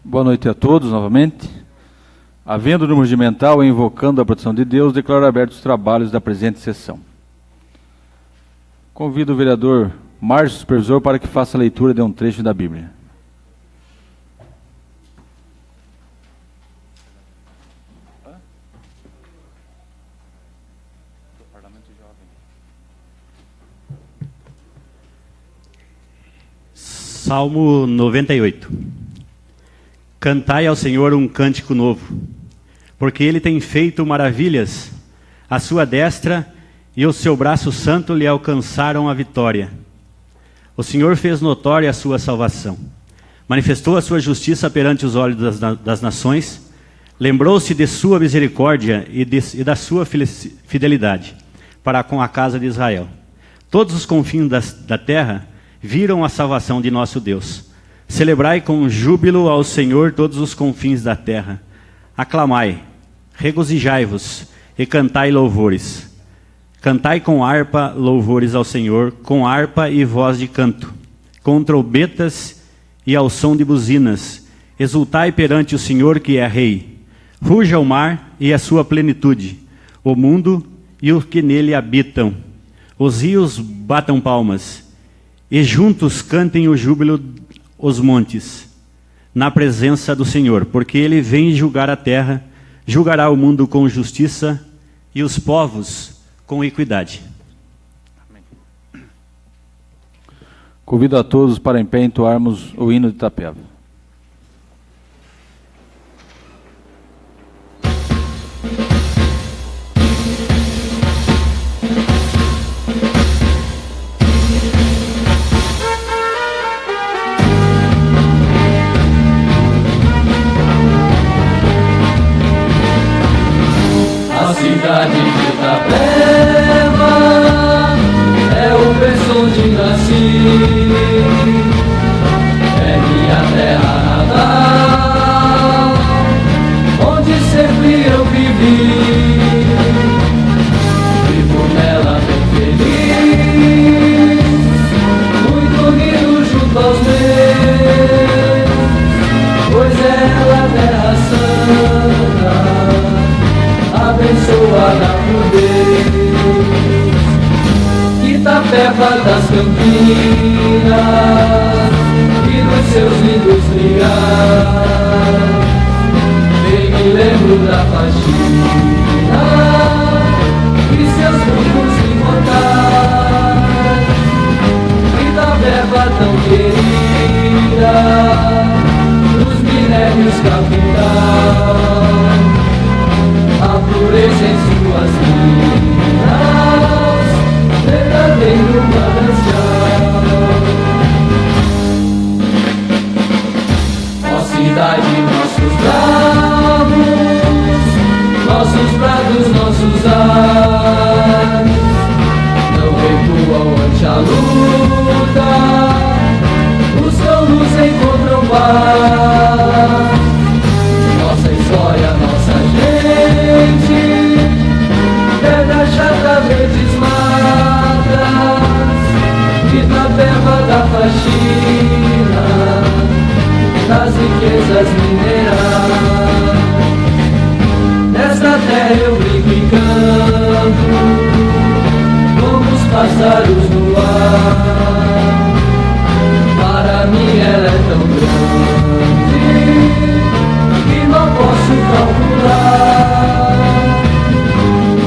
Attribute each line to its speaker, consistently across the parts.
Speaker 1: Boa noite a todos novamente. Havendo número de mental e invocando a proteção de Deus, declaro abertos os trabalhos da presente sessão. Convido o vereador Márcio, supervisor, para que faça a leitura de um trecho da Bíblia.
Speaker 2: Salmo 98. Cantai ao Senhor um cântico novo, porque Ele tem feito maravilhas, a sua destra e o seu braço santo lhe alcançaram a vitória. O Senhor fez notória a sua salvação, manifestou a sua justiça perante os olhos das nações, lembrou-se de sua misericórdia e da sua fidelidade para com a casa de Israel. Todos os confins da terra viram a salvação de nosso Deus. Celebrai com júbilo ao Senhor todos os confins da terra. Aclamai, regozijai-vos e cantai louvores. Cantai com harpa louvores ao Senhor, com harpa e voz de canto, com trombetas e ao som de buzinas. Exultai perante o Senhor que é Rei. Ruja o mar e a sua plenitude, o mundo e os que nele habitam. Os rios batam palmas, e juntos cantem o júbilo os montes, na presença do Senhor, porque Ele vem julgar a terra, julgará o mundo com justiça e os povos com equidade.
Speaker 1: Amém. Convido a todos para em pé entoarmos o hino de Itapeva.
Speaker 3: A cidade de Itapeva é o berço onde nasci, é minha terra natal, onde sempre eu vivi. Vivo nela bem feliz, muito unido junto aos meus, pois ela é terra santa, abençoada por Deus. Itapeva das Campinas e dos seus lindos ligar, bem me lembro da faxina e seus frutos de contar. Itapeva tão querida, dos minérios capital, a pureza em suas minas, verdadeiro manancial. Ó cidade, nossos bravos, nossos prados, nossos ares, não recuam ante a luta, buscam luz, encontram paz. Nossa história, nossa gente, pedra chata, verdes matas, Itapeva da faxina, das riquezas minerais. Nesta terra eu brinco e canto, como os pássaros no ar. Para mim ela é tão grande que não posso calcular.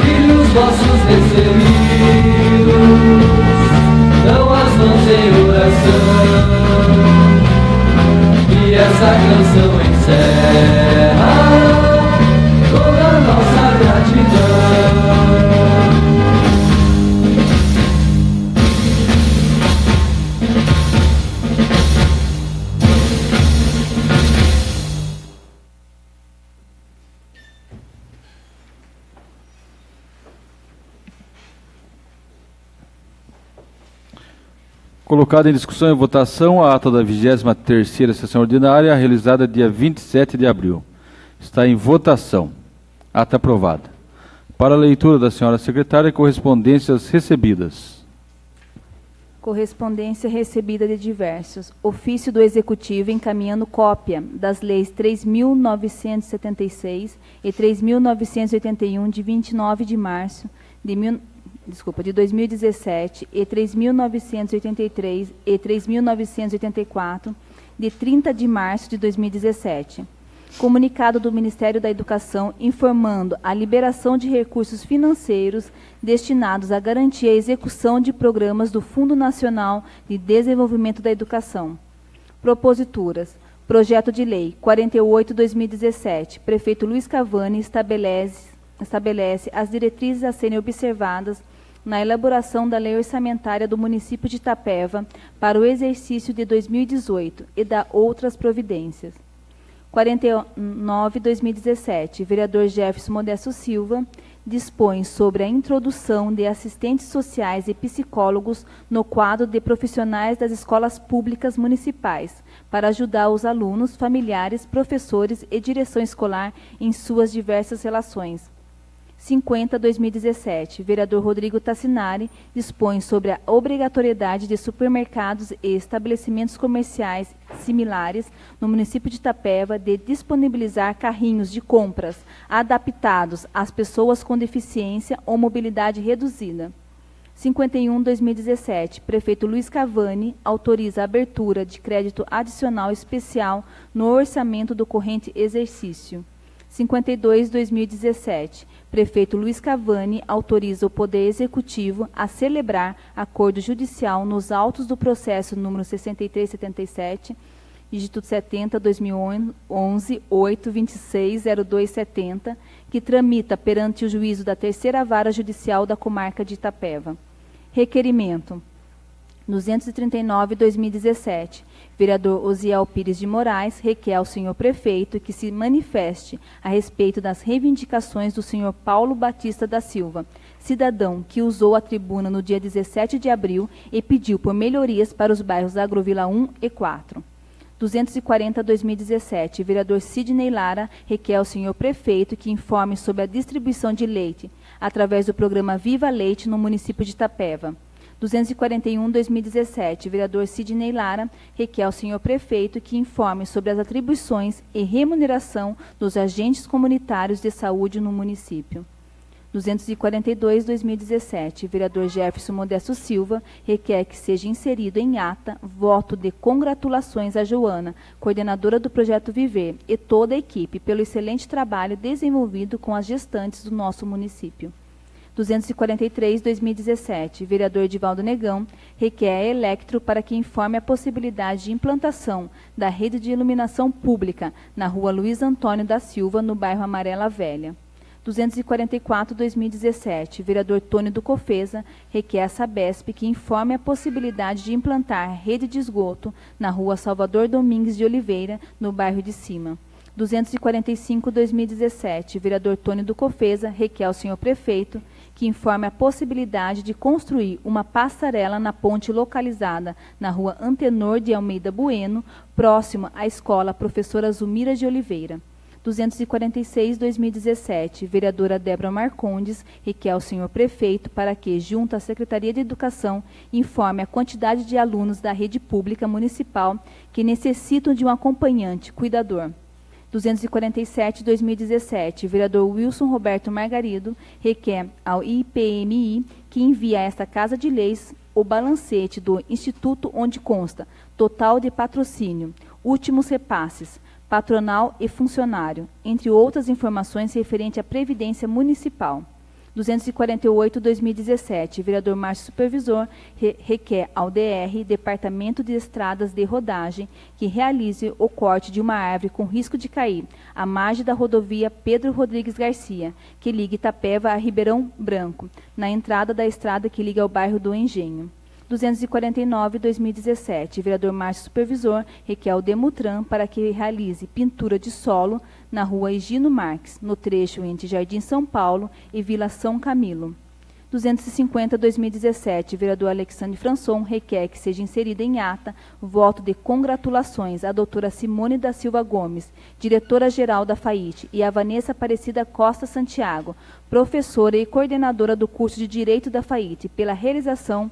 Speaker 3: Filhos vossos desceridos dão as mãos em oração, e essa canção encerra toda a nossa gratidão.
Speaker 1: Colocada em discussão e votação a ata da 23ª sessão ordinária, realizada dia 27 de abril. Está em votação. Ata aprovada. Para a leitura da senhora secretária, correspondências recebidas.
Speaker 4: Correspondência recebida de diversos. Ofício do Executivo encaminhando cópia das leis 3.976 e 3.981 de 29 de março de 2017 e 3.983 e 3.984 de 30 de março de 2017. Comunicado do Ministério da Educação informando a liberação de recursos financeiros destinados a garantir a execução de programas do Fundo Nacional de Desenvolvimento da Educação. Proposituras. Projeto de Lei 48/2017. Prefeito Luiz Cavani estabelece as diretrizes a serem observadas na elaboração da Lei Orçamentária do município de Itapeva para o exercício de 2018 e da outras providências. 49/2017, vereador Jefferson Modesto Silva dispõe sobre a introdução de assistentes sociais e psicólogos no quadro de profissionais das escolas públicas municipais, para ajudar os alunos, familiares, professores e direção escolar em suas diversas relações. 50/2017, vereador Rodrigo Tassinari dispõe sobre a obrigatoriedade de supermercados e estabelecimentos comerciais similares no município de Itapeva de disponibilizar carrinhos de compras adaptados às pessoas com deficiência ou mobilidade reduzida. 51/2017, prefeito Luiz Cavani autoriza a abertura de crédito adicional especial no orçamento do corrente exercício. 52/2017, prefeito Luiz Cavani autoriza o Poder Executivo a celebrar acordo judicial nos autos do processo número 6377, dígito 70/2011, 8260270, que tramita perante o juízo da Terceira Vara Judicial da Comarca de Itapeva. Requerimento 239/2017. Vereador Osiel Pires de Moraes requer ao senhor prefeito que se manifeste a respeito das reivindicações do senhor Paulo Batista da Silva, cidadão que usou a tribuna no dia 17 de abril e pediu por melhorias para os bairros Agrovila 1 e 4. 240/2017, vereador Sidney Lara requer ao senhor prefeito que informe sobre a distribuição de leite através do programa Viva Leite no município de Itapeva. 241/2017, vereador Sidney Lara requer ao senhor prefeito que informe sobre as atribuições e remuneração dos agentes comunitários de saúde no município. 242/2017, vereador Jefferson Modesto Silva requer que seja inserido em ata voto de congratulações a Joana, coordenadora do Projeto Viver, e toda a equipe pelo excelente trabalho desenvolvido com as gestantes do nosso município. 243/2017, vereador Edivaldo Negão requer a Electro para que informe a possibilidade de implantação da rede de iluminação pública na rua Luiz Antônio da Silva, no bairro Amarela Velha. 244/2017, vereador Tônio do Cofesa requer a Sabesp que informe a possibilidade de implantar rede de esgoto na rua Salvador Domingues de Oliveira, no bairro de Cima. 245/2017, vereador Tônio do Cofesa requer ao senhor prefeito que informe a possibilidade de construir uma passarela na ponte localizada na rua Antenor de Almeida Bueno, próximo à escola Professora Zumira de Oliveira. 246/2017, vereadora Débora Marcondes requer ao senhor prefeito para que, junto à Secretaria de Educação, informe a quantidade de alunos da rede pública municipal que necessitam de um acompanhante, cuidador. 247/2017, vereador Wilson Roberto Margarido requer ao IPMI que envie a esta Casa de Leis o balancete do Instituto onde consta total de patrocínio, últimos repasses, patronal e funcionário, entre outras informações referentes à Previdência Municipal. 248/2017, vereador Márcio Supervisor requer ao DR, Departamento de Estradas de Rodagem, que realize o corte de uma árvore com risco de cair à margem da rodovia Pedro Rodrigues Garcia, que liga Itapeva a Ribeirão Branco, na entrada da estrada que liga ao bairro do Engenho. 249/2017, vereador Márcio Supervisor requer ao Demutran para que realize pintura de solo na rua Higino Marques, no trecho entre Jardim São Paulo e Vila São Camilo. 250/2017, vereador Alexandre Françon requer que seja inserida em ata voto de congratulações à doutora Simone da Silva Gomes, diretora-geral da FAIT, e à Vanessa Aparecida Costa Santiago, professora e coordenadora do curso de Direito da FAIT, pela realização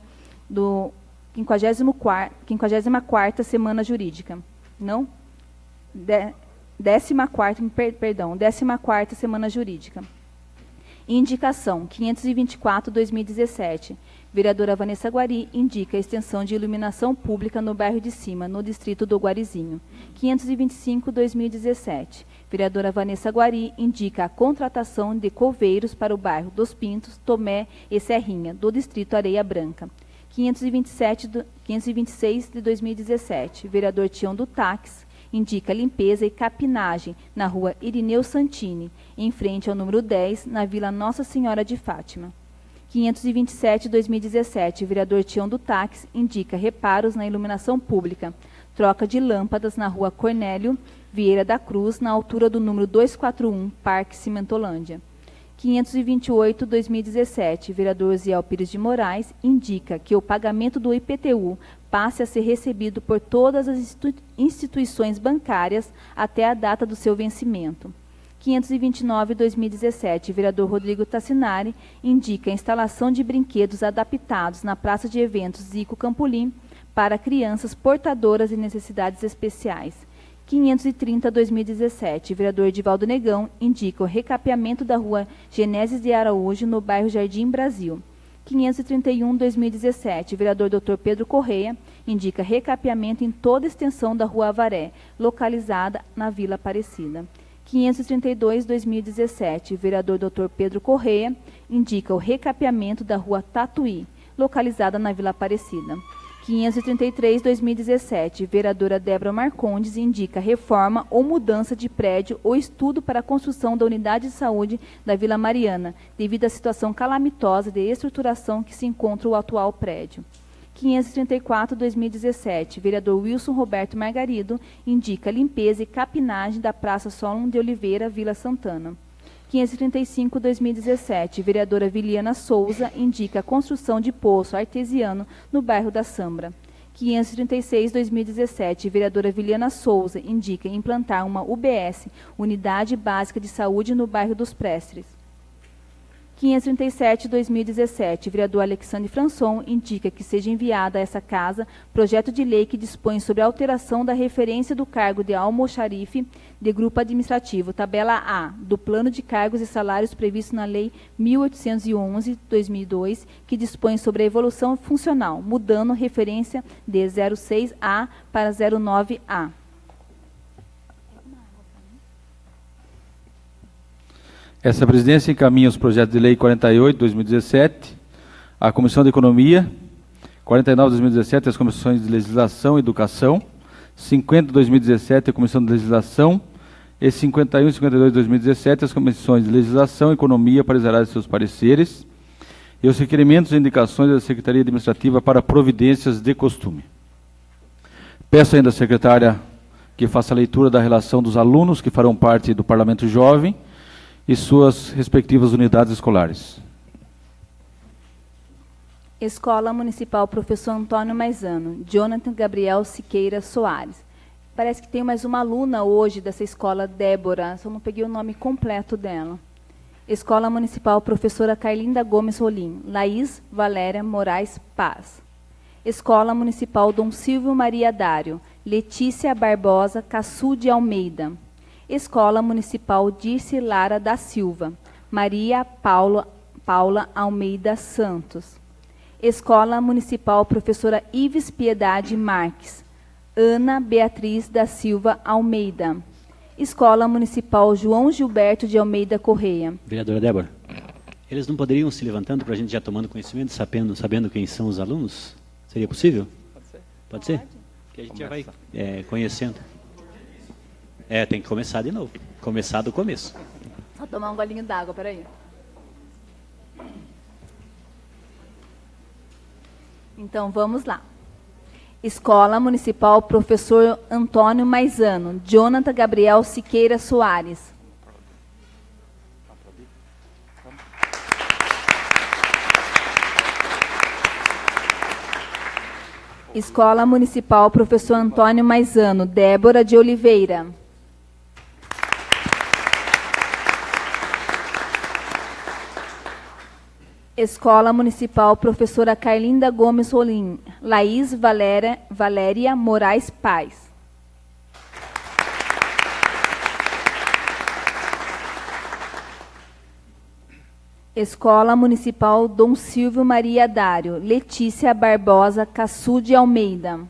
Speaker 4: do 54ª semana jurídica. Não? 14ª semana jurídica. Indicação 524/2017. Vereadora Vanessa Guari indica a extensão de iluminação pública no bairro de Cima, no distrito do Guarizinho. 525/2017. Vereadora Vanessa Guari indica a contratação de coveiros para o bairro dos Pintos, Tomé e Serrinha, do distrito Areia Branca. 526/2017. Vereador Tião do Táxi indica limpeza e capinagem na rua Irineu Santini, em frente ao número 10, na Vila Nossa Senhora de Fátima. 527/2017, vereador Tião do Táxi indica reparos na iluminação pública, troca de lâmpadas na rua Cornélio Vieira da Cruz, na altura do número 241, Parque Cimentolândia. 528/2017, vereador Ziel Pires de Moraes indica que o pagamento do IPTU passe a ser recebido por todas as instituições bancárias até a data do seu vencimento. 529/2017, vereador Rodrigo Tassinari indica a instalação de brinquedos adaptados na Praça de Eventos Zico Campolim para crianças portadoras de necessidades especiais. 530/2017, vereador Edivaldo Negão indica o recapeamento da rua Genésio de Araújo, no bairro Jardim Brasil. 531/2017, vereador Dr. Pedro Correia indica recapeamento em toda a extensão da rua Avaré, localizada na Vila Aparecida. 532/2017, vereador Dr. Pedro Correia indica o recapeamento da rua Tatuí, localizada na Vila Aparecida. 533/2017, vereadora Débora Marcondes indica reforma ou mudança de prédio ou estudo para a construção da unidade de saúde da Vila Mariana, devido à situação calamitosa de estruturação que se encontra o atual prédio. 534/2017, vereador Wilson Roberto Margarido indica limpeza e capinagem da Praça Solon de Oliveira, Vila Santana. 535/2017, vereadora Viliana Souza indica a construção de poço artesiano no bairro da Sambra. 536/2017, vereadora Viliana Souza indica implantar uma UBS, Unidade Básica de Saúde, no bairro dos Prestres. 537/2017, vereador Alexandre Françon indica que seja enviado a essa casa projeto de lei que dispõe sobre a alteração da referência do cargo de almoxarife de grupo administrativo, tabela A, do plano de cargos e salários previsto na Lei 1811/2002, que dispõe sobre a evolução funcional, mudando referência de 06A para 09A.
Speaker 1: Essa presidência encaminha os projetos de lei 48/2017, à Comissão de Economia, 49/2017, às Comissões de Legislação e Educação, 50/2017, à Comissão de Legislação, e 51 e 52/2017, às Comissões de Legislação e Economia para exarar seus pareceres, e os requerimentos e indicações da Secretaria Administrativa para providências de costume. Peço ainda à secretária que faça a leitura da relação dos alunos que farão parte do Parlamento Jovem e suas respectivas unidades escolares.
Speaker 4: Escola Municipal Professor Antônio Maisano, Jonathan Gabriel Siqueira Soares. Parece que tem mais uma aluna hoje dessa escola, Débora, só não peguei o nome completo dela. Escola Municipal Professora Carlinda Gomes Rolim, Laís Valéria Moraes Paz. Escola Municipal Dom Silvio Maria Dário, Letícia Barbosa Caçu de Almeida. Escola Municipal Dirce Lara da Silva, Maria Paula Almeida Santos. Escola Municipal Professora Ives Piedade Marques, Ana Beatriz da Silva Almeida. Escola Municipal João Gilberto de Almeida Correia.
Speaker 2: Vereadora Débora, eles não poderiam se levantando para a gente já tomando conhecimento, sabendo quem são os alunos? Seria possível?
Speaker 1: Pode ser.
Speaker 2: Pode ser? Que a gente já vai conhecendo. Tem que começar de novo. Começar do começo.
Speaker 4: Só tomar um golinho d'água, peraí. Então, vamos lá. Escola Municipal Professor Antônio Maisano, Jonathan Gabriel Siqueira Soares. Escola Municipal Professor Antônio Maisano, Débora de Oliveira. Escola Municipal Professora Carlinda Gomes Rolim, Laís Valéria Moraes Paz. Escola Municipal Dom Silvio Maria Dário, Letícia Barbosa Cassu de Almeida.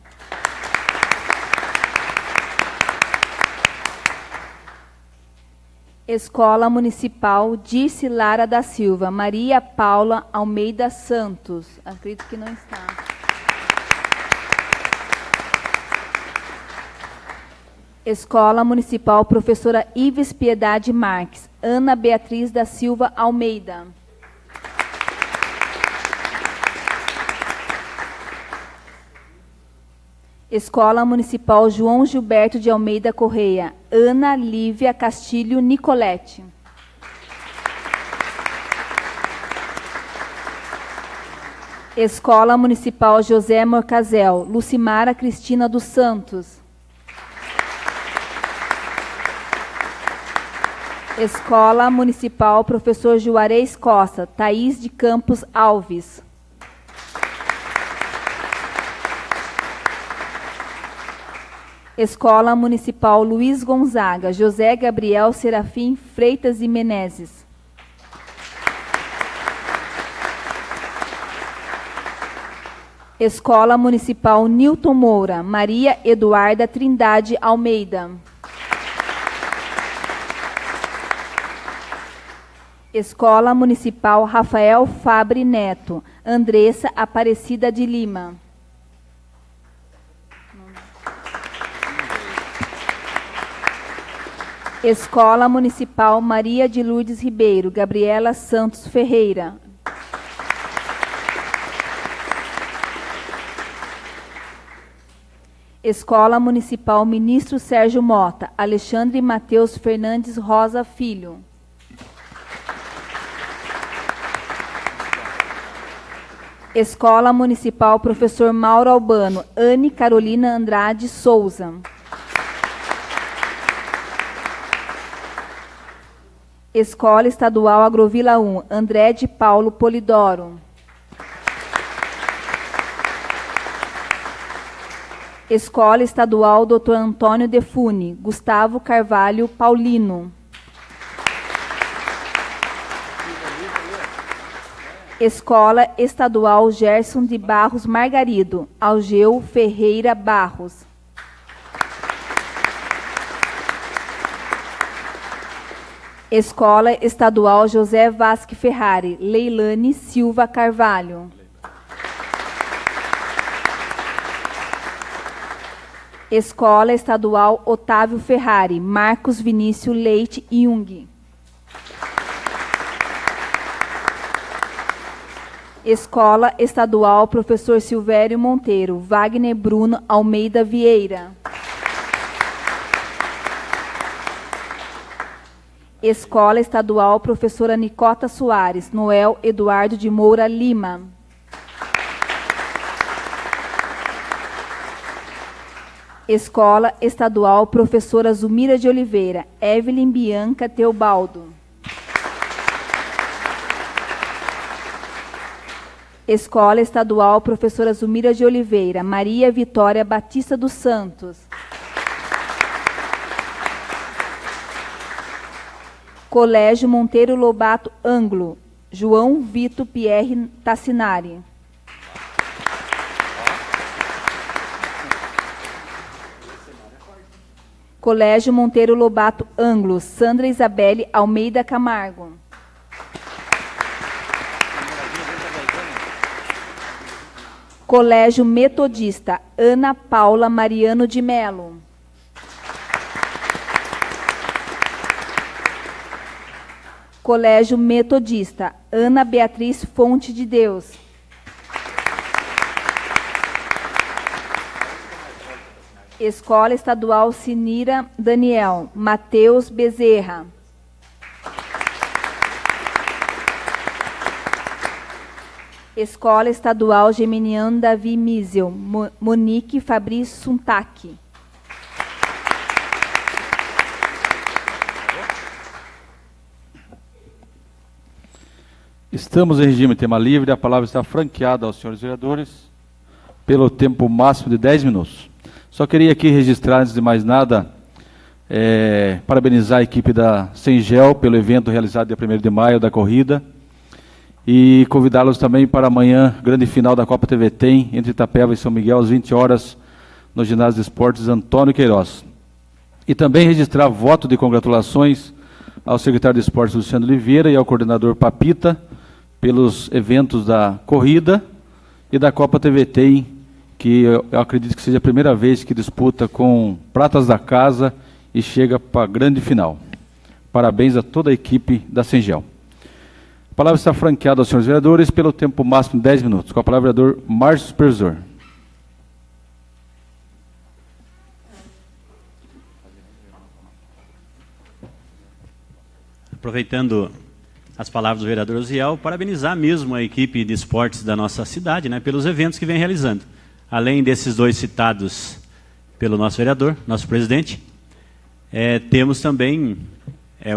Speaker 4: Escola Municipal Dirce Lara da Silva, Maria Paula Almeida Santos. Acredito que não está. Escola Municipal Professora Ives Piedade Marques, Ana Beatriz da Silva Almeida. Escola Municipal João Gilberto de Almeida Correia, Ana Lívia Castilho Nicolete. Escola Municipal José Morcazel, Lucimara Cristina dos Santos. Escola Municipal Professor Juarez Costa, Thaís de Campos Alves. Escola Municipal Luiz Gonzaga, José Gabriel Serafim Freitas e Menezes. Escola Municipal Nilton Moura, Maria Eduarda Trindade Almeida. Escola Municipal Rafael Fabre Neto, Andressa Aparecida de Lima. Escola Municipal Maria de Lourdes Ribeiro, Gabriela Santos Ferreira. Escola Municipal Ministro Sérgio Mota, Alexandre Mateus Fernandes Rosa Filho. Escola Municipal Professor Mauro Albano, Anne Carolina Andrade Souza. Escola Estadual Agrovila 1, André de Paulo Polidoro. Escola Estadual Dr. Antônio Defune, Gustavo Carvalho Paulino. Escola Estadual Gerson de Barros Margarido, Algeu Ferreira Barros. Escola Estadual José Vasque Ferrari, Leilane Silva Carvalho. Escola Estadual Otávio Ferrari, Marcos Vinícius Leite Jung. Escola Estadual Professor Silvério Monteiro, Wagner Bruno Almeida Vieira. Escola Estadual Professora Nicota Soares, Noel Eduardo de Moura Lima. Escola Estadual Professora Zumira de Oliveira, Evelyn Bianca Teobaldo. Escola Estadual Professora Zumira de Oliveira, Maria Vitória Batista dos Santos. Colégio Monteiro Lobato Anglo, João Vito Pierre Tassinari. Colégio Monteiro Lobato Anglo, Sandra Isabelle Almeida Camargo. Colégio Metodista Ana Paula Mariano de Melo. Colégio Metodista Ana Beatriz Fonte de Deus. Escola Estadual Sinira Daniel, Mateus Bezerra. Escola Estadual Geminiano Davi Misel, Monique Fabrício Suntac.
Speaker 1: Estamos em regime de tema livre. A palavra está franqueada aos senhores vereadores pelo tempo máximo de 10 minutos. Só queria aqui registrar, antes de mais nada, parabenizar a equipe da Sengel pelo evento realizado dia 1º de maio da corrida e convidá-los também para amanhã, grande final da Copa TV Tem, entre Itapeva e São Miguel, às 20 horas, no Ginásio de Esportes Antônio Queiroz. E também registrar voto de congratulações ao secretário de Esportes, Luciano Oliveira, e ao coordenador Papita, pelos eventos da corrida e da Copa TV Tem, que eu acredito que seja a primeira vez que disputa com pratas da casa e chega para a grande final. Parabéns a toda a equipe da Sengel. A palavra está franqueada aos senhores vereadores pelo tempo máximo de 10 minutos. Com a palavra, o vereador Márcio Supervisor.
Speaker 2: Aproveitando as palavras do vereador Osiel, parabenizar mesmo a equipe de esportes da nossa cidade, né, pelos eventos que vem realizando. Além desses dois citados pelo nosso vereador, nosso presidente, temos também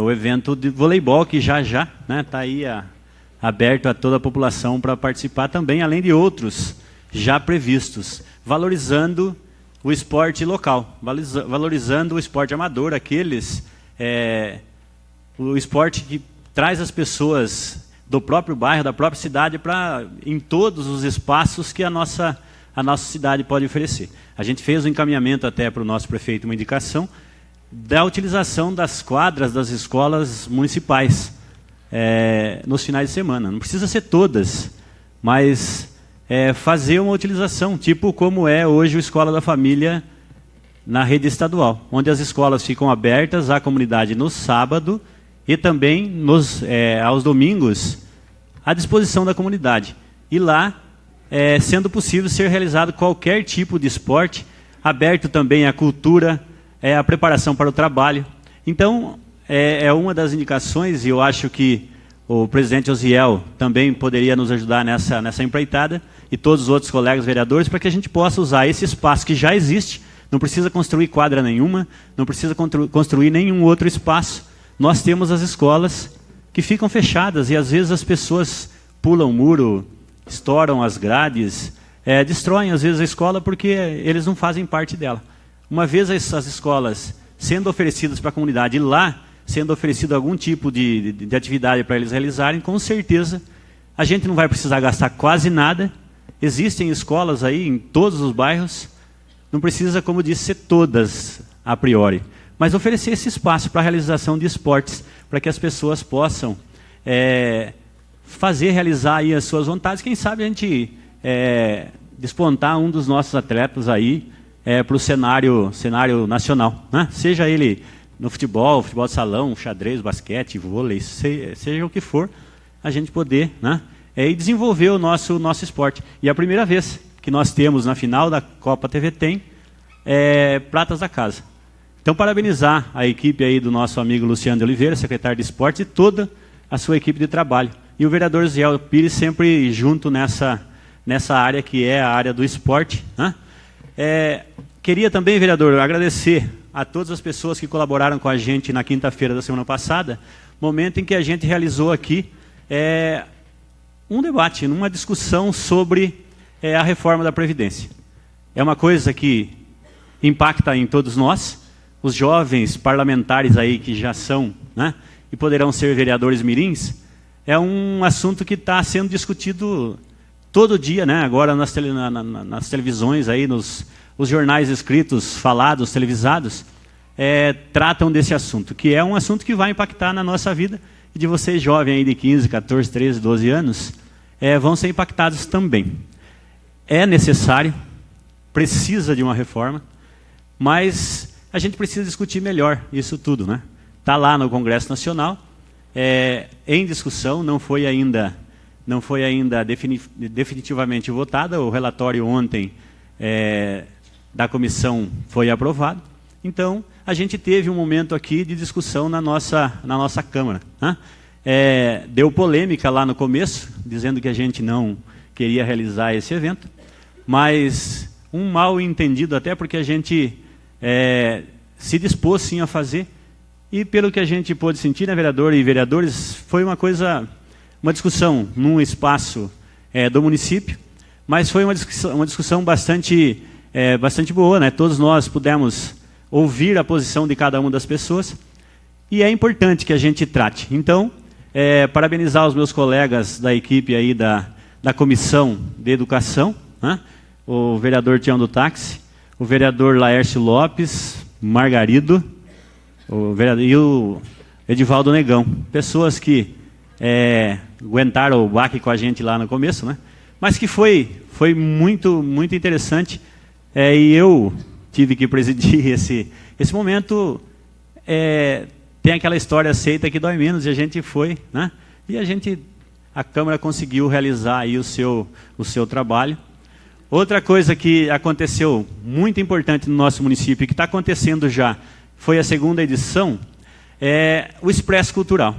Speaker 2: o evento de voleibol, que já está aí aberto a toda a população para participar também, além de outros já previstos, valorizando o esporte local, valorizando o esporte amador, o esporte que traz as pessoas do próprio bairro, da própria cidade, em todos os espaços que a nossa cidade pode oferecer. A gente fez um encaminhamento até para o nosso prefeito, uma indicação da utilização das quadras das escolas municipais nos finais de semana. Não precisa ser todas, mas fazer uma utilização, tipo como é hoje o Escola da Família na rede estadual, onde as escolas ficam abertas à comunidade no sábado e também aos domingos, à disposição da comunidade. E lá, sendo possível ser realizado qualquer tipo de esporte, aberto também à cultura, a preparação para o trabalho. Então, é uma das indicações, e eu acho que o presidente Osiel também poderia nos ajudar nessa empreitada, e todos os outros colegas vereadores, para que a gente possa usar esse espaço que já existe. Não precisa construir quadra nenhuma, não precisa construir nenhum outro espaço. Nós temos as escolas que ficam fechadas e às vezes as pessoas pulam o muro, estouram as grades, destroem às vezes a escola porque eles não fazem parte dela. Uma vez essas escolas sendo oferecidas para a comunidade e lá sendo oferecido algum tipo de atividade para eles realizarem, com certeza a gente não vai precisar gastar quase nada. Existem escolas aí em todos os bairros, não precisa, como disse, ser todas a priori, mas oferecer esse espaço para a realização de esportes, para que as pessoas possam realizar aí as suas vontades. Quem sabe a gente despontar um dos nossos atletas aí para o cenário nacional, né? Seja ele no futebol de salão, xadrez, basquete, vôlei, seja o que for, a gente poder, né, e desenvolver o nosso esporte. E a primeira vez que nós temos na final da Copa TV Tem pratas da casa. Então, parabenizar a equipe aí do nosso amigo Luciano de Oliveira, secretário de Esportes, e toda a sua equipe de trabalho. E o vereador Ziel Pires sempre junto nessa área que é a área do esporte, né? Queria também, vereador, agradecer a todas as pessoas que colaboraram com a gente na quinta-feira da semana passada, momento em que a gente realizou aqui um debate, uma discussão sobre a reforma da Previdência. É uma coisa que impacta em todos nós, os jovens parlamentares aí que já são, né, e poderão ser vereadores mirins, é um assunto que está sendo discutido todo dia, né, agora nas televisões, aí, os jornais escritos, falados, televisados, tratam desse assunto, que é um assunto que vai impactar na nossa vida, e de vocês jovens aí de 15, 14, 13, 12 anos, vão ser impactados também. É necessário, precisa de uma reforma, mas a gente precisa discutir melhor isso tudo, né? Está lá no Congresso Nacional, em discussão, não foi ainda definitivamente votada. O relatório ontem da comissão foi aprovado. Então, a gente teve um momento aqui de discussão na nossa Câmara, né? Deu polêmica lá no começo, dizendo que a gente não queria realizar esse evento, mas um mal entendido até, porque a gente se dispôs sim a fazer, e pelo que a gente pôde sentir, né, vereador e vereadores, foi uma coisa uma discussão num espaço do município, mas foi uma discussão bastante boa, né? Todos nós pudemos ouvir a posição de cada uma das pessoas, e é importante que a gente trate. Então, parabenizar os meus colegas da equipe aí da Comissão de Educação, né? O vereador Tião do Táxi, o vereador Laércio Lopes, Margarido, e o Edivaldo Negão. Pessoas que aguentaram o baque com a gente lá no começo, né? Mas que foi muito, muito interessante, e eu tive que presidir esse momento. Tem aquela história aceita que dói menos, e a gente foi, né? E a Câmara conseguiu realizar aí o seu trabalho. Outra coisa que aconteceu muito importante no nosso município, e que está acontecendo já, foi a segunda edição, o Expresso Cultural.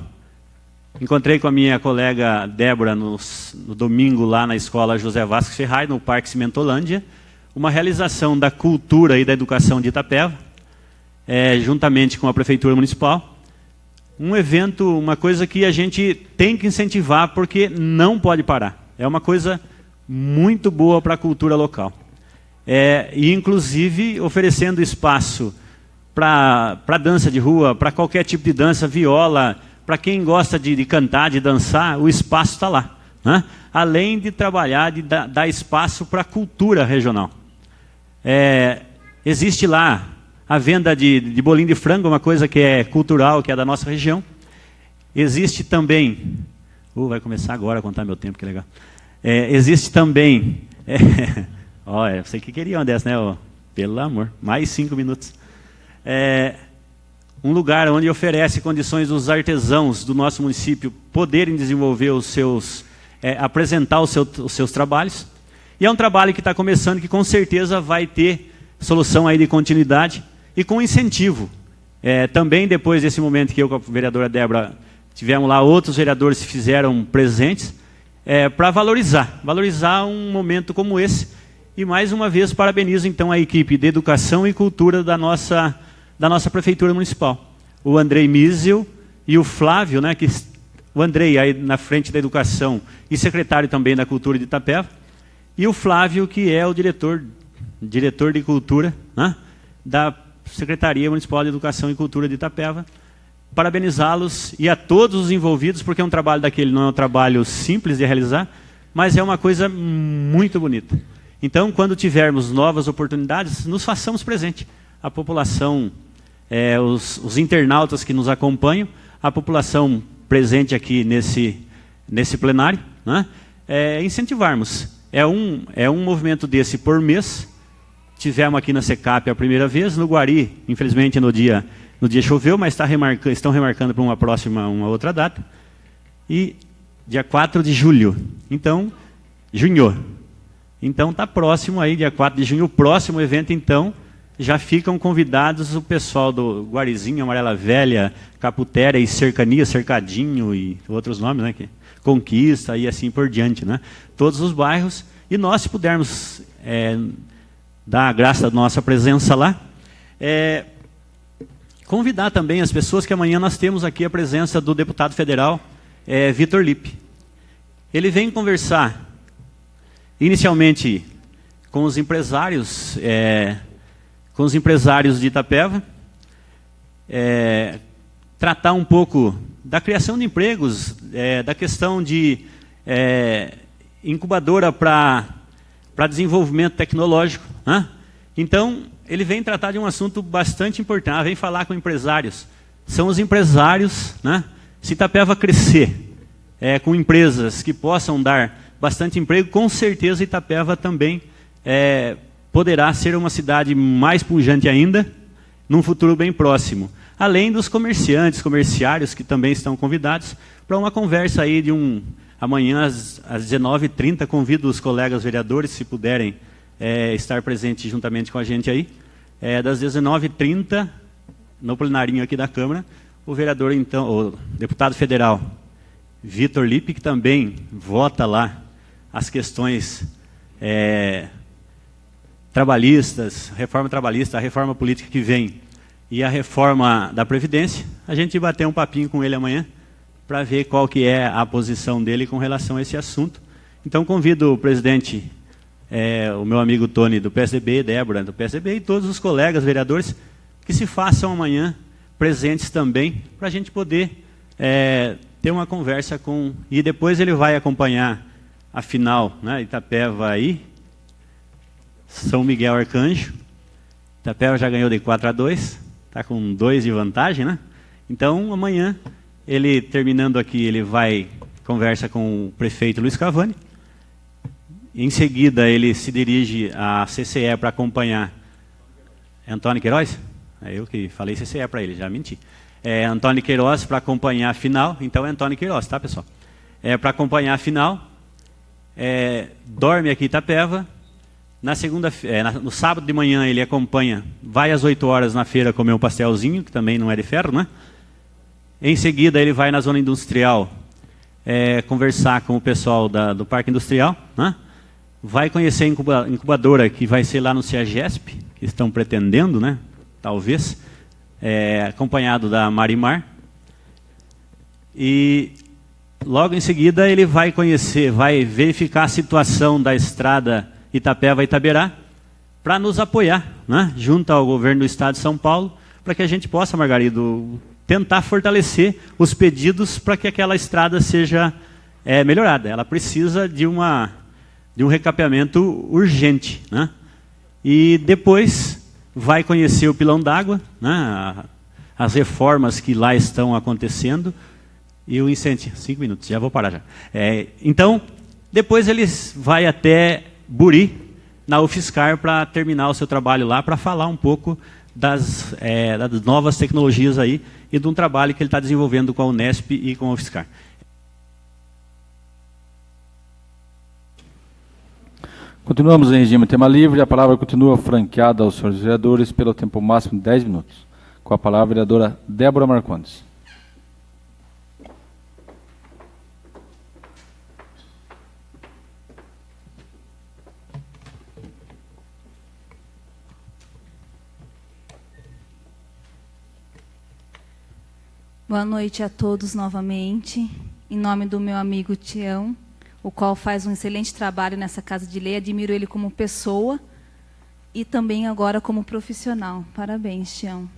Speaker 2: Encontrei com a minha colega Débora no domingo lá na Escola José Vasques Ferraz, no Parque Cimentolândia, uma realização da cultura e da educação de Itapeva, juntamente com a Prefeitura Municipal. Um evento, uma coisa que a gente tem que incentivar, porque não pode parar. É uma coisa muito boa para a cultura local. E, inclusive, oferecendo espaço para dança de rua, para qualquer tipo de dança, viola, para quem gosta de cantar, de dançar, o espaço está lá, né? Além de trabalhar, de dar espaço para a cultura regional. Existe lá a venda de bolinho de frango, uma coisa que é cultural, que é da nossa região. Existe também... vai começar agora a contar meu tempo, que legal. Existe também... eu sei que queria uma dessa, né? Pelo amor, mais 5 minutos. Um lugar onde oferece condições dos artesãos do nosso município poderem desenvolver apresentar os seus trabalhos. E é um trabalho que está começando, que com certeza vai ter solução aí de continuidade e com incentivo. Também depois desse momento que eu com a vereadora Débora tivemos lá, outros vereadores se fizeram presentes para valorizar um momento como esse. E mais uma vez parabenizo então a equipe de Educação e Cultura da nossa Prefeitura Municipal. O Andrei Mísel e o Flávio, né, o Andrei aí na frente da Educação e secretário também da Cultura de Itapeva, e o Flávio, que é o diretor de Cultura, né, da Secretaria Municipal de Educação e Cultura de Itapeva. Parabenizá-los e a todos os envolvidos, porque um trabalho daquele não é um trabalho simples de realizar, mas é uma coisa muito bonita. Então, quando tivermos novas oportunidades, nos façamos presente. A população, os internautas que nos acompanham, a população presente aqui nesse plenário, né, incentivarmos. É um movimento desse por mês. Tivemos aqui na Secap a primeira vez, no Guari, infelizmente no dia choveu, mas estão remarcando para uma outra data. E dia 4 de julho. Então, junho. Então está próximo aí, dia 4 de junho, o próximo evento, então, já ficam convidados o pessoal do Guarizinho, Amarela Velha, Caputéria e Cercania, Cercadinho e outros nomes, né? Conquista e assim por diante, né? Todos os bairros. E nós, se pudermos dar a graça da nossa presença lá, convidar também as pessoas, que amanhã nós temos aqui a presença do deputado federal, Vitor Lippe. Ele vem conversar inicialmente com os empresários de Itapeva, tratar um pouco da criação de empregos, da questão de incubadora para desenvolvimento tecnológico, né? Então, ele vem tratar de um assunto bastante importante, vem falar com empresários. São os empresários, né? Se Itapeva crescer com empresas que possam dar bastante emprego, com certeza Itapeva também poderá ser uma cidade mais pujante ainda, num futuro bem próximo. Além dos comerciários, que também estão convidados para uma conversa aí amanhã às 19h30, convido os colegas vereadores, se puderem estar presentes juntamente com a gente aí, das 19h30, no plenarinho aqui da Câmara, o vereador, então, o deputado federal Vitor Lippe, que também vota lá as questões trabalhistas, reforma trabalhista, a reforma política que vem e a reforma da Previdência. A gente bater um papinho com ele amanhã para ver qual que é a posição dele com relação a esse assunto. Então, convido o presidente, o meu amigo Tony, do PSDB, Débora, do PSDB, e todos os colegas vereadores, que se façam amanhã presentes também, para a gente poder ter uma conversa com... E depois ele vai acompanhar a final, né? Itapeva aí, São Miguel Arcanjo. Itapeva já ganhou de 4-2, está com 2 de vantagem, né? Então, amanhã, ele terminando aqui, ele vai conversa com o prefeito Luiz Cavani. Em seguida, ele se dirige à CCE para acompanhar... Antônio Queiroz? É eu que falei CCE para ele, já menti. Antônio Queiroz para acompanhar a final. Então, é Antônio Queiroz, tá, pessoal? Para acompanhar a final. Dorme aqui em Itapeva. No sábado de manhã ele acompanha, vai às 8 horas na feira comer um pastelzinho, que também não é de ferro, né? Em seguida ele vai na zona industrial conversar com o pessoal do Parque Industrial, né? Vai conhecer a incubadora que vai ser lá no CEAGESP, que estão pretendendo, né? Talvez, acompanhado da Marimar. E logo em seguida ele vai vai verificar a situação da estrada Itapeva-Itaberá, para nos apoiar, né, junto ao governo do Estado de São Paulo, para que a gente possa, Margarido, tentar fortalecer os pedidos para que aquela estrada seja melhorada. Ela precisa de um recapeamento urgente, né? E depois vai conhecer o Pilão d'Água, né, as reformas que lá estão acontecendo, e o incêndio. 5 minutos, já vou parar já. Então, depois eles vai até Buri, na UFSCar, para terminar o seu trabalho lá, para falar um pouco das novas tecnologias aí e de um trabalho que ele está desenvolvendo com a Unesp e com a UFSCar.
Speaker 1: Continuamos em regime tema livre. A palavra continua franqueada aos senhores vereadores pelo tempo máximo de 10 minutos. Com a palavra a vereadora Débora Marcondes.
Speaker 4: Boa noite a todos novamente. Em nome do meu amigo Tião, o qual faz um excelente trabalho nessa Casa de Lei. Admiro ele como pessoa e também agora como profissional. Parabéns, Tião.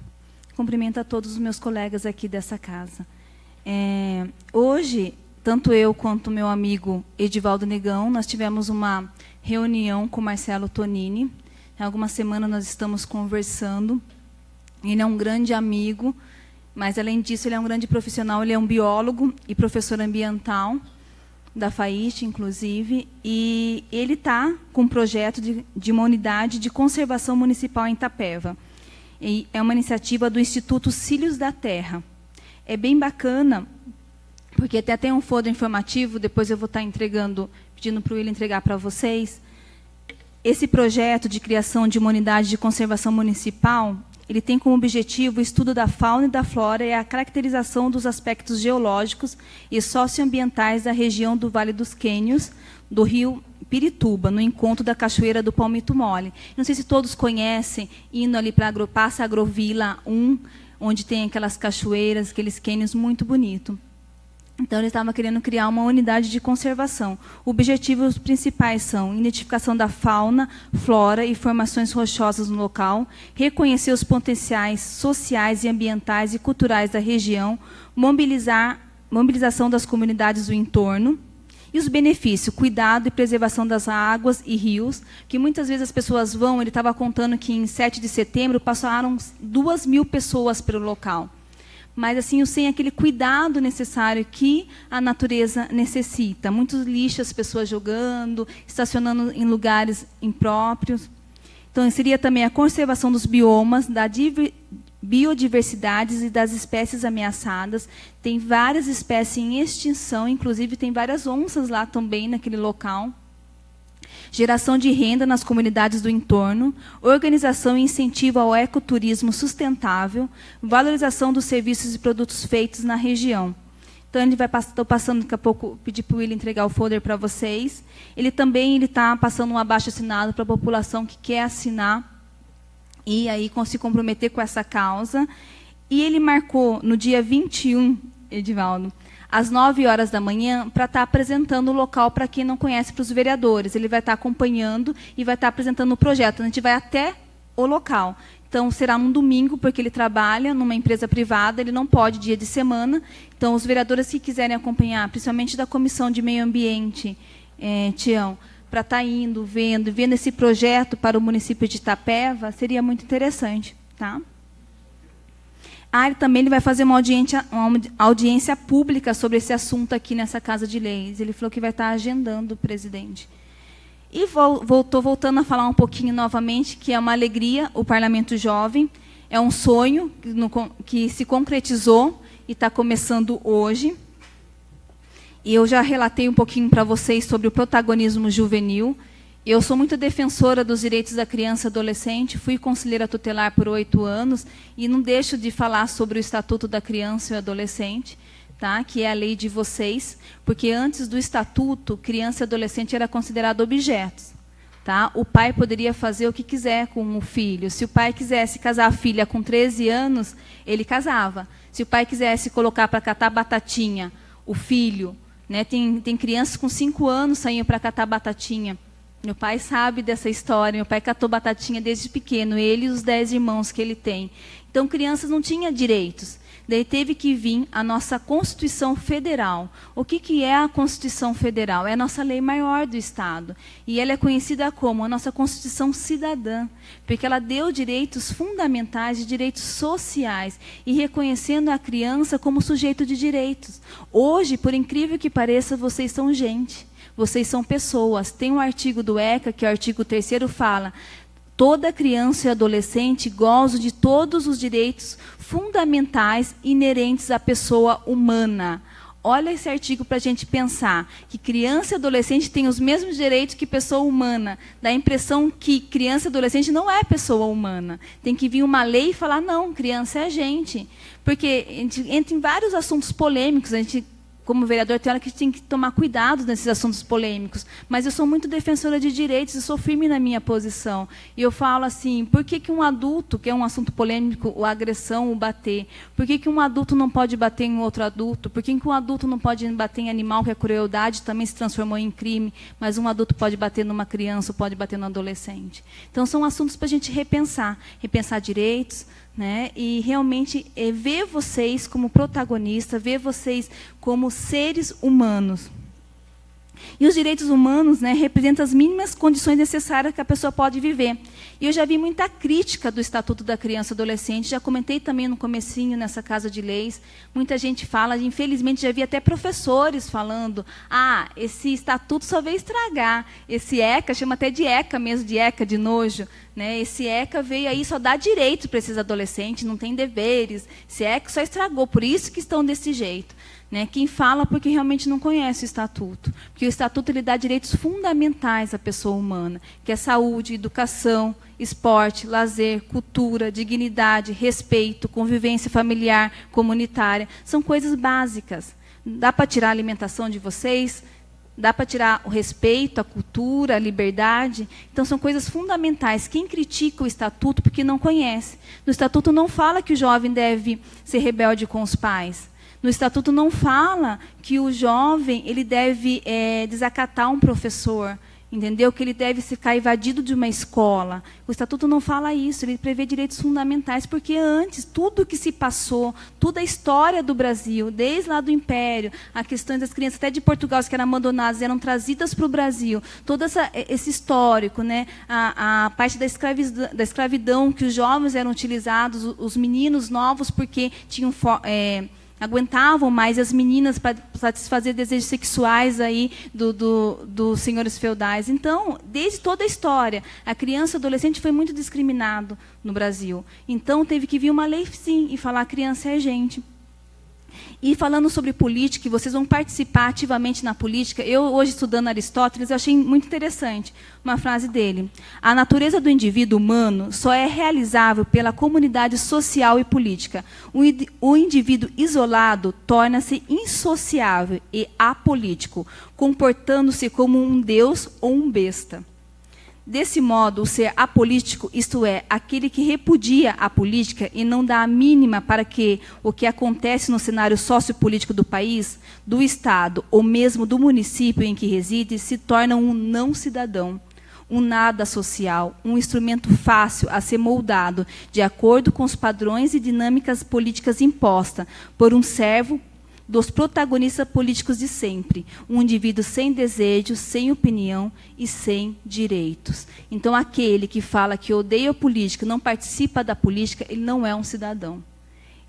Speaker 4: Cumprimento a todos os meus colegas aqui dessa casa. Hoje, tanto eu quanto o meu amigo Edivaldo Negão, nós tivemos uma reunião com Marcelo Tonini. Há algumas semanas nós estamos conversando. Ele é um grande amigo, mas, além disso, ele é um grande profissional. Ele é um biólogo e professor ambiental da FAIST, inclusive, e ele está com um projeto de uma unidade de conservação municipal em Itapeva. E é uma iniciativa do Instituto Cílios da Terra. É bem bacana, porque até tem um folder informativo, depois eu vou estar pedindo para o William entregar para vocês. Esse projeto de criação de uma unidade de conservação municipal, ele tem como objetivo o estudo da fauna e da flora e a caracterização dos aspectos geológicos e socioambientais da região do Vale dos Quênios, do rio Pirituba, no encontro da Cachoeira do Palmito Mole. Não sei se todos conhecem, indo ali para Passa Agrovila 1, onde tem aquelas cachoeiras, aqueles quênios muito bonitos. Então, ele estava querendo criar uma unidade de conservação. Objetivos principais são identificação da fauna, flora e formações rochosas no local, reconhecer os potenciais sociais e ambientais e culturais da região, mobilização das comunidades do entorno, e os benefícios, cuidado e preservação das águas e rios, que muitas vezes as pessoas vão, ele estava contando que em 7 de setembro passaram 2.000 pessoas pelo local. Mas, assim, sem aquele cuidado necessário que a natureza necessita. Muitos lixos, as pessoas jogando, estacionando em lugares impróprios. Então, seria também a conservação dos biomas, da biodiversidade e das espécies ameaçadas. Tem várias espécies em extinção, inclusive tem várias onças lá também, naquele local. Geração de renda nas comunidades do entorno, organização e incentivo ao ecoturismo sustentável, valorização dos serviços e produtos feitos na região. Então, ele vai estou passando daqui a pouco, pedir para o William entregar o folder para vocês. Ele também está passando um abaixo-assinado para a população que quer assinar e aí se comprometer com essa causa. E ele marcou, no dia 21, Edivaldo, às 9 horas da manhã, para estar apresentando o local para quem não conhece, para os vereadores. Ele vai estar acompanhando e vai estar apresentando o projeto. A gente vai até o local. Então, será num domingo, porque ele trabalha numa empresa privada, ele não pode dia de semana. Então, os vereadores que quiserem acompanhar, principalmente da Comissão de Meio Ambiente, Tião, para estar indo, vendo esse projeto para o município de Itapeva, seria muito interessante. Tá? Ele vai fazer uma audiência pública sobre esse assunto aqui nessa Casa de Leis. Ele falou que vai estar agendando, presidente. E voltando a falar um pouquinho novamente, que é uma alegria, o Parlamento Jovem. É um sonho que se concretizou e está começando hoje. E eu já relatei um pouquinho para vocês sobre o protagonismo juvenil. Eu sou muito defensora dos direitos da criança e adolescente, fui conselheira tutelar por 8 anos e não deixo de falar sobre o Estatuto da Criança e Adolescente, tá? Que é a lei de vocês, porque antes do Estatuto, criança e adolescente era considerado objetos. Tá? O pai poderia fazer o que quiser com o filho. Se o pai quisesse casar a filha com 13 anos, ele casava. Se o pai quisesse colocar para catar batatinha, o filho, né? Tem crianças com 5 anos saindo para catar batatinha. Meu pai sabe dessa história. Meu pai catou batatinha desde pequeno, ele e os 10 irmãos que ele tem. Então, crianças não tinham direitos. Daí teve que vir a nossa Constituição Federal. O que é a Constituição Federal? É a nossa lei maior do Estado. E ela é conhecida como a nossa Constituição Cidadã, porque ela deu direitos fundamentais e direitos sociais, e reconhecendo a criança como sujeito de direitos. Hoje, por incrível que pareça, vocês são gente. Vocês são pessoas. Tem um artigo do ECA, que é o artigo 3º, fala: toda criança e adolescente goza de todos os direitos fundamentais inerentes à pessoa humana. Olha esse artigo para a gente pensar, que criança e adolescente têm os mesmos direitos que pessoa humana. Dá a impressão que criança e adolescente não é pessoa humana. Tem que vir uma lei e falar, não, criança é gente. Porque a gente entra em vários assuntos polêmicos, a gente, como vereador, tem hora que tem que tomar cuidado nesses assuntos polêmicos. Mas eu sou muito defensora de direitos, eu sou firme na minha posição. E eu falo assim, por que um adulto, que é um assunto polêmico, a agressão, o bater, por que um adulto não pode bater em outro adulto? Por que um adulto não pode bater em animal, que a crueldade também se transformou em crime, mas um adulto pode bater numa criança ou pode bater no adolescente? Então, são assuntos para a gente repensar direitos, né? E realmente ver vocês como protagonistas, ver vocês como seres humanos. E os direitos humanos, né, representam as mínimas condições necessárias que a pessoa pode viver. E eu já vi muita crítica do Estatuto da Criança e Adolescente, já comentei também no comecinho nessa Casa de Leis, muita gente fala, infelizmente já vi até professores falando, esse estatuto só veio estragar, esse ECA, chama até de ECA mesmo, de ECA, de nojo, né? Esse ECA veio aí só dar direitos para esses adolescentes, não tem deveres, esse ECA só estragou, por isso que estão desse jeito. Né? Quem fala porque realmente não conhece o Estatuto. Porque o Estatuto ele dá direitos fundamentais à pessoa humana, que é saúde, educação, esporte, lazer, cultura, dignidade, respeito, convivência familiar, comunitária. São coisas básicas. Dá para tirar a alimentação de vocês? Dá para tirar o respeito, a cultura, a liberdade? Então, são coisas fundamentais. Quem critica o Estatuto porque não conhece. No Estatuto não fala que o jovem deve ser rebelde com os pais. No Estatuto não fala que o jovem ele deve desacatar um professor, entendeu? Que ele deve ficar evadido de uma escola. O Estatuto não fala isso, ele prevê direitos fundamentais, porque antes, tudo que se passou, toda a história do Brasil, desde lá do Império, a questão das crianças, até de Portugal, que eram abandonadas, eram trazidas para o Brasil, todo esse histórico, né? A parte da escravidão, que os jovens eram utilizados, os meninos novos, porque tinham... aguentavam mais as meninas para satisfazer desejos sexuais aí dos senhores feudais. Então, desde toda a história, a criança e o adolescente foi muito discriminado no Brasil. Então, teve que vir uma lei, sim, e falar a criança é gente. E falando sobre política, vocês vão participar ativamente na política. Eu, hoje, estudando Aristóteles, eu achei muito interessante uma frase dele. A natureza do indivíduo humano só é realizável pela comunidade social e política. O indivíduo isolado torna-se insociável e apolítico, comportando-se como um deus ou um besta. Desse modo, o ser apolítico, isto é, aquele que repudia a política e não dá a mínima para que o que acontece no cenário sociopolítico do país, do Estado ou mesmo do município em que reside, se torna um não cidadão, um nada social, um instrumento fácil a ser moldado de acordo com os padrões e dinâmicas políticas impostas por um servo dos protagonistas políticos de sempre, um indivíduo sem desejo, sem opinião e sem direitos. Então, aquele que fala que odeia a política, não participa da política, ele não é um cidadão.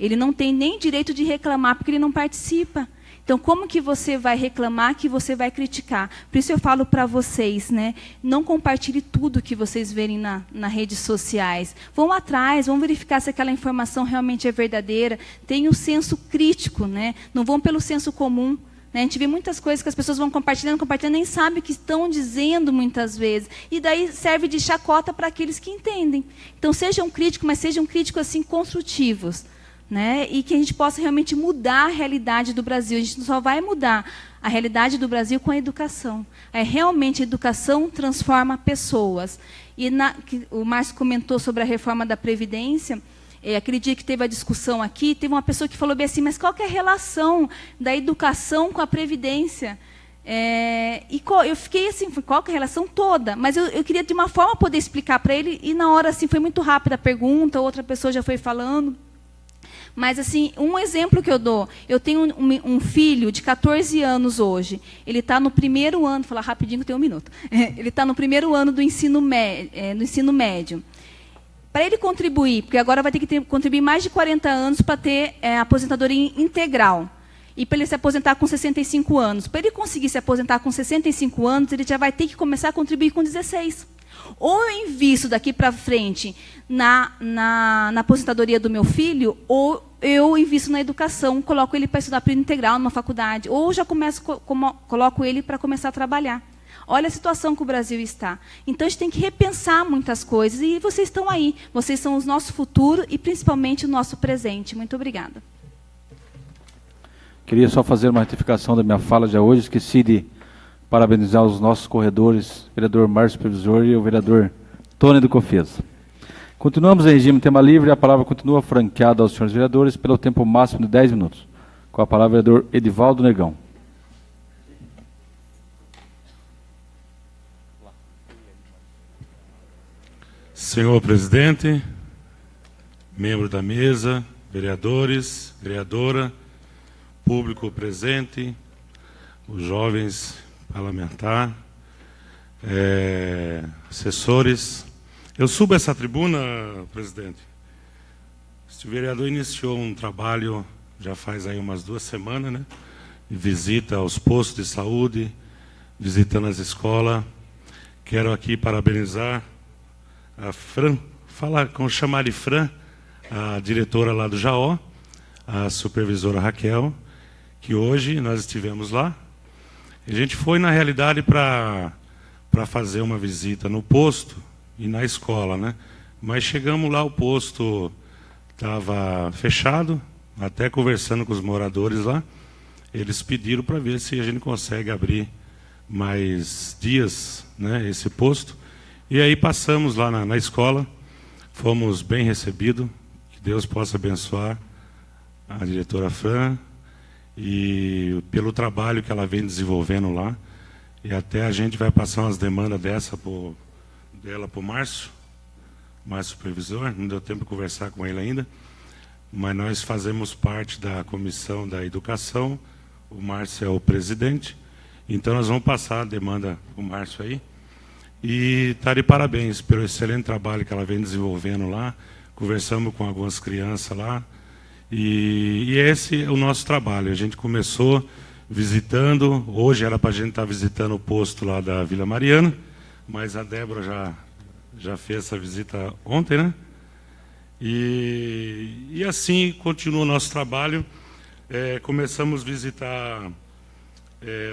Speaker 4: Ele não tem nem direito de reclamar, porque ele não participa. Então, como que você vai reclamar, que você vai criticar? Por isso eu falo para vocês, né, não compartilhe tudo que vocês verem nas redes sociais. Vão atrás, vão verificar se aquela informação realmente é verdadeira. Tenham o senso crítico, né? Não vão pelo senso comum. Né? A gente vê muitas coisas que as pessoas vão compartilhando, nem sabem o que estão dizendo muitas vezes. E daí serve de chacota para aqueles que entendem. Então, sejam críticos, mas sejam críticos assim, construtivos. Né? E que a gente possa realmente mudar a realidade do Brasil. A gente só vai mudar a realidade do Brasil com a educação. Realmente a educação transforma pessoas. E o Márcio comentou sobre a reforma da Previdência. Aquele dia que teve a discussão aqui, teve uma pessoa que falou bem assim, mas qual que é a relação da educação com a Previdência? Eu fiquei assim, qual que é a relação toda? Mas eu queria de uma forma poder explicar para ele, e na hora assim, foi muito rápida a pergunta, outra pessoa já foi falando. Mas, assim, um exemplo que eu dou, eu tenho um filho de 14 anos hoje, ele está no primeiro ano, vou falar rapidinho que eu tenho 1 minuto, ele está no primeiro ano do ensino médio. Para ele contribuir, porque agora vai ter que contribuir mais de 40 anos para ter aposentadoria integral, e para ele se aposentar com 65 anos. Para ele conseguir se aposentar com 65 anos, ele já vai ter que começar a contribuir com 16. Ou eu invisto daqui para frente na aposentadoria do meu filho, ou eu invisto na educação, coloco ele para estudar período integral numa faculdade, ou já coloco ele para começar a trabalhar. Olha a situação que o Brasil está. Então, a gente tem que repensar muitas coisas, e vocês estão aí. Vocês são o nosso futuro e, principalmente, o nosso presente. Muito obrigada.
Speaker 1: Queria só fazer uma retificação da minha fala de hoje, esqueci de parabenizar os nossos corredores, o vereador Márcio Supervisor e o vereador Tony do Cofesa. Continuamos em regime tema livre, a palavra continua franqueada aos senhores vereadores pelo tempo máximo de 10 minutos. Com a palavra o vereador Edivaldo Negão.
Speaker 5: Senhor presidente, membro da mesa, vereadores, vereadora, público presente, os jovens parlamentares, assessores. Eu subo essa tribuna, presidente. Este vereador iniciou um trabalho, já faz aí umas 2 semanas, né? De visita aos postos de saúde, visitando as escolas. Quero aqui parabenizar a Fran, chamar de Fran, a diretora lá do Jaó, a supervisora Raquel, que hoje nós estivemos lá. A gente foi, na realidade, para fazer uma visita no posto e na escola, né? Mas chegamos lá, o posto estava fechado, até conversando com os moradores lá, eles pediram para ver se a gente consegue abrir mais dias, né, esse posto. E aí passamos lá na escola, fomos bem recebidos, que Deus possa abençoar a diretora Fran, e pelo trabalho que ela vem desenvolvendo lá. E até a gente vai passar umas demandas dela para o Márcio supervisor, não deu tempo de conversar com ele ainda, mas nós fazemos parte da comissão da educação, o Márcio é o presidente, então nós vamos passar a demanda para o Márcio aí, e tá de parabéns pelo excelente trabalho que ela vem desenvolvendo lá. Conversamos com algumas crianças lá, e esse é o nosso trabalho. A gente começou visitando, hoje era para a gente estar visitando o posto lá da Vila Mariana, mas a Débora já fez essa visita ontem, né? E assim continua o nosso trabalho. Começamos a visitar,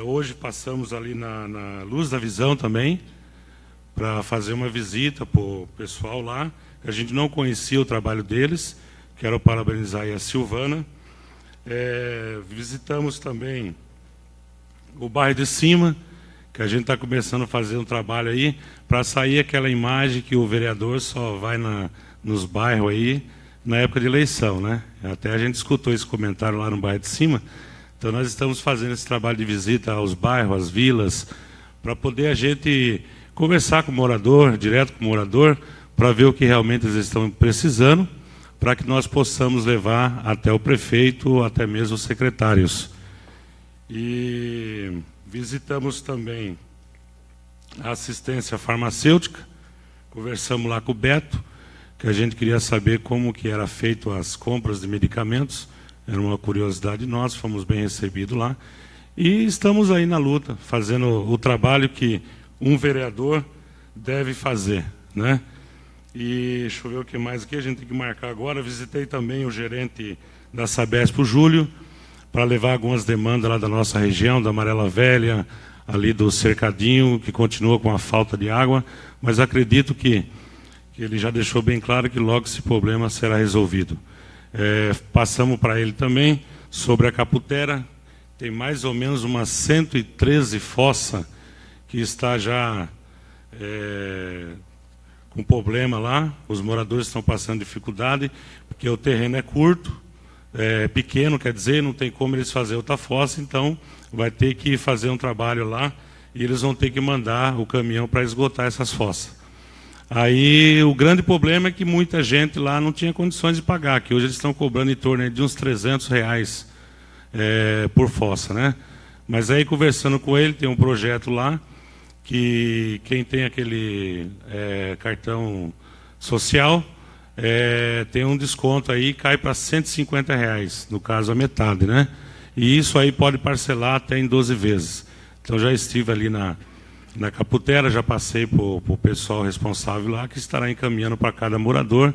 Speaker 5: hoje passamos ali na Luz da Visão também, para fazer uma visita para o pessoal lá. A gente não conhecia o trabalho deles. Quero parabenizar aí a Silvana. Visitamos também o bairro de cima, que a gente está começando a fazer um trabalho aí para sair aquela imagem que o vereador só vai nos bairros aí na época de eleição, né? Até a gente escutou esse comentário lá no bairro de cima. Então nós estamos fazendo esse trabalho de visita aos bairros, às vilas, para poder a gente conversar com o morador, direto com o morador, para ver o que realmente eles estão precisando, para que nós possamos levar até o prefeito, até mesmo os secretários. E visitamos também a assistência farmacêutica, conversamos lá com o Beto, que a gente queria saber como que era feito as compras de medicamentos, era uma curiosidade nossa, fomos bem recebidos lá. E estamos aí na luta, fazendo o trabalho que um vereador deve fazer, né? E deixa eu ver o que mais aqui a gente tem que marcar agora. Visitei também o gerente da Sabesp, o Júlio, para levar algumas demandas lá da nossa região, da Amarela Velha, ali do Cercadinho, que continua com a falta de água, mas acredito que ele já deixou bem claro que logo esse problema será resolvido. Passamos para ele também sobre a Caputera, tem mais ou menos umas 113 fossas que está já com problema lá, os moradores estão passando dificuldade, porque o terreno é curto, pequeno, quer dizer, não tem como eles fazer outra fossa, então vai ter que fazer um trabalho lá e eles vão ter que mandar o caminhão para esgotar essas fossas. Aí o grande problema é que muita gente lá não tinha condições de pagar, que hoje eles estão cobrando em torno de uns R$300 por fossa, né? Mas aí conversando com ele, tem um projeto lá, que quem tem aquele cartão social tem um desconto aí, cai para R$150, no caso a metade, né? E isso aí pode parcelar até em 12 vezes. Então já estive ali na Caputera, já passei para o pessoal responsável lá, que estará encaminhando para cada morador,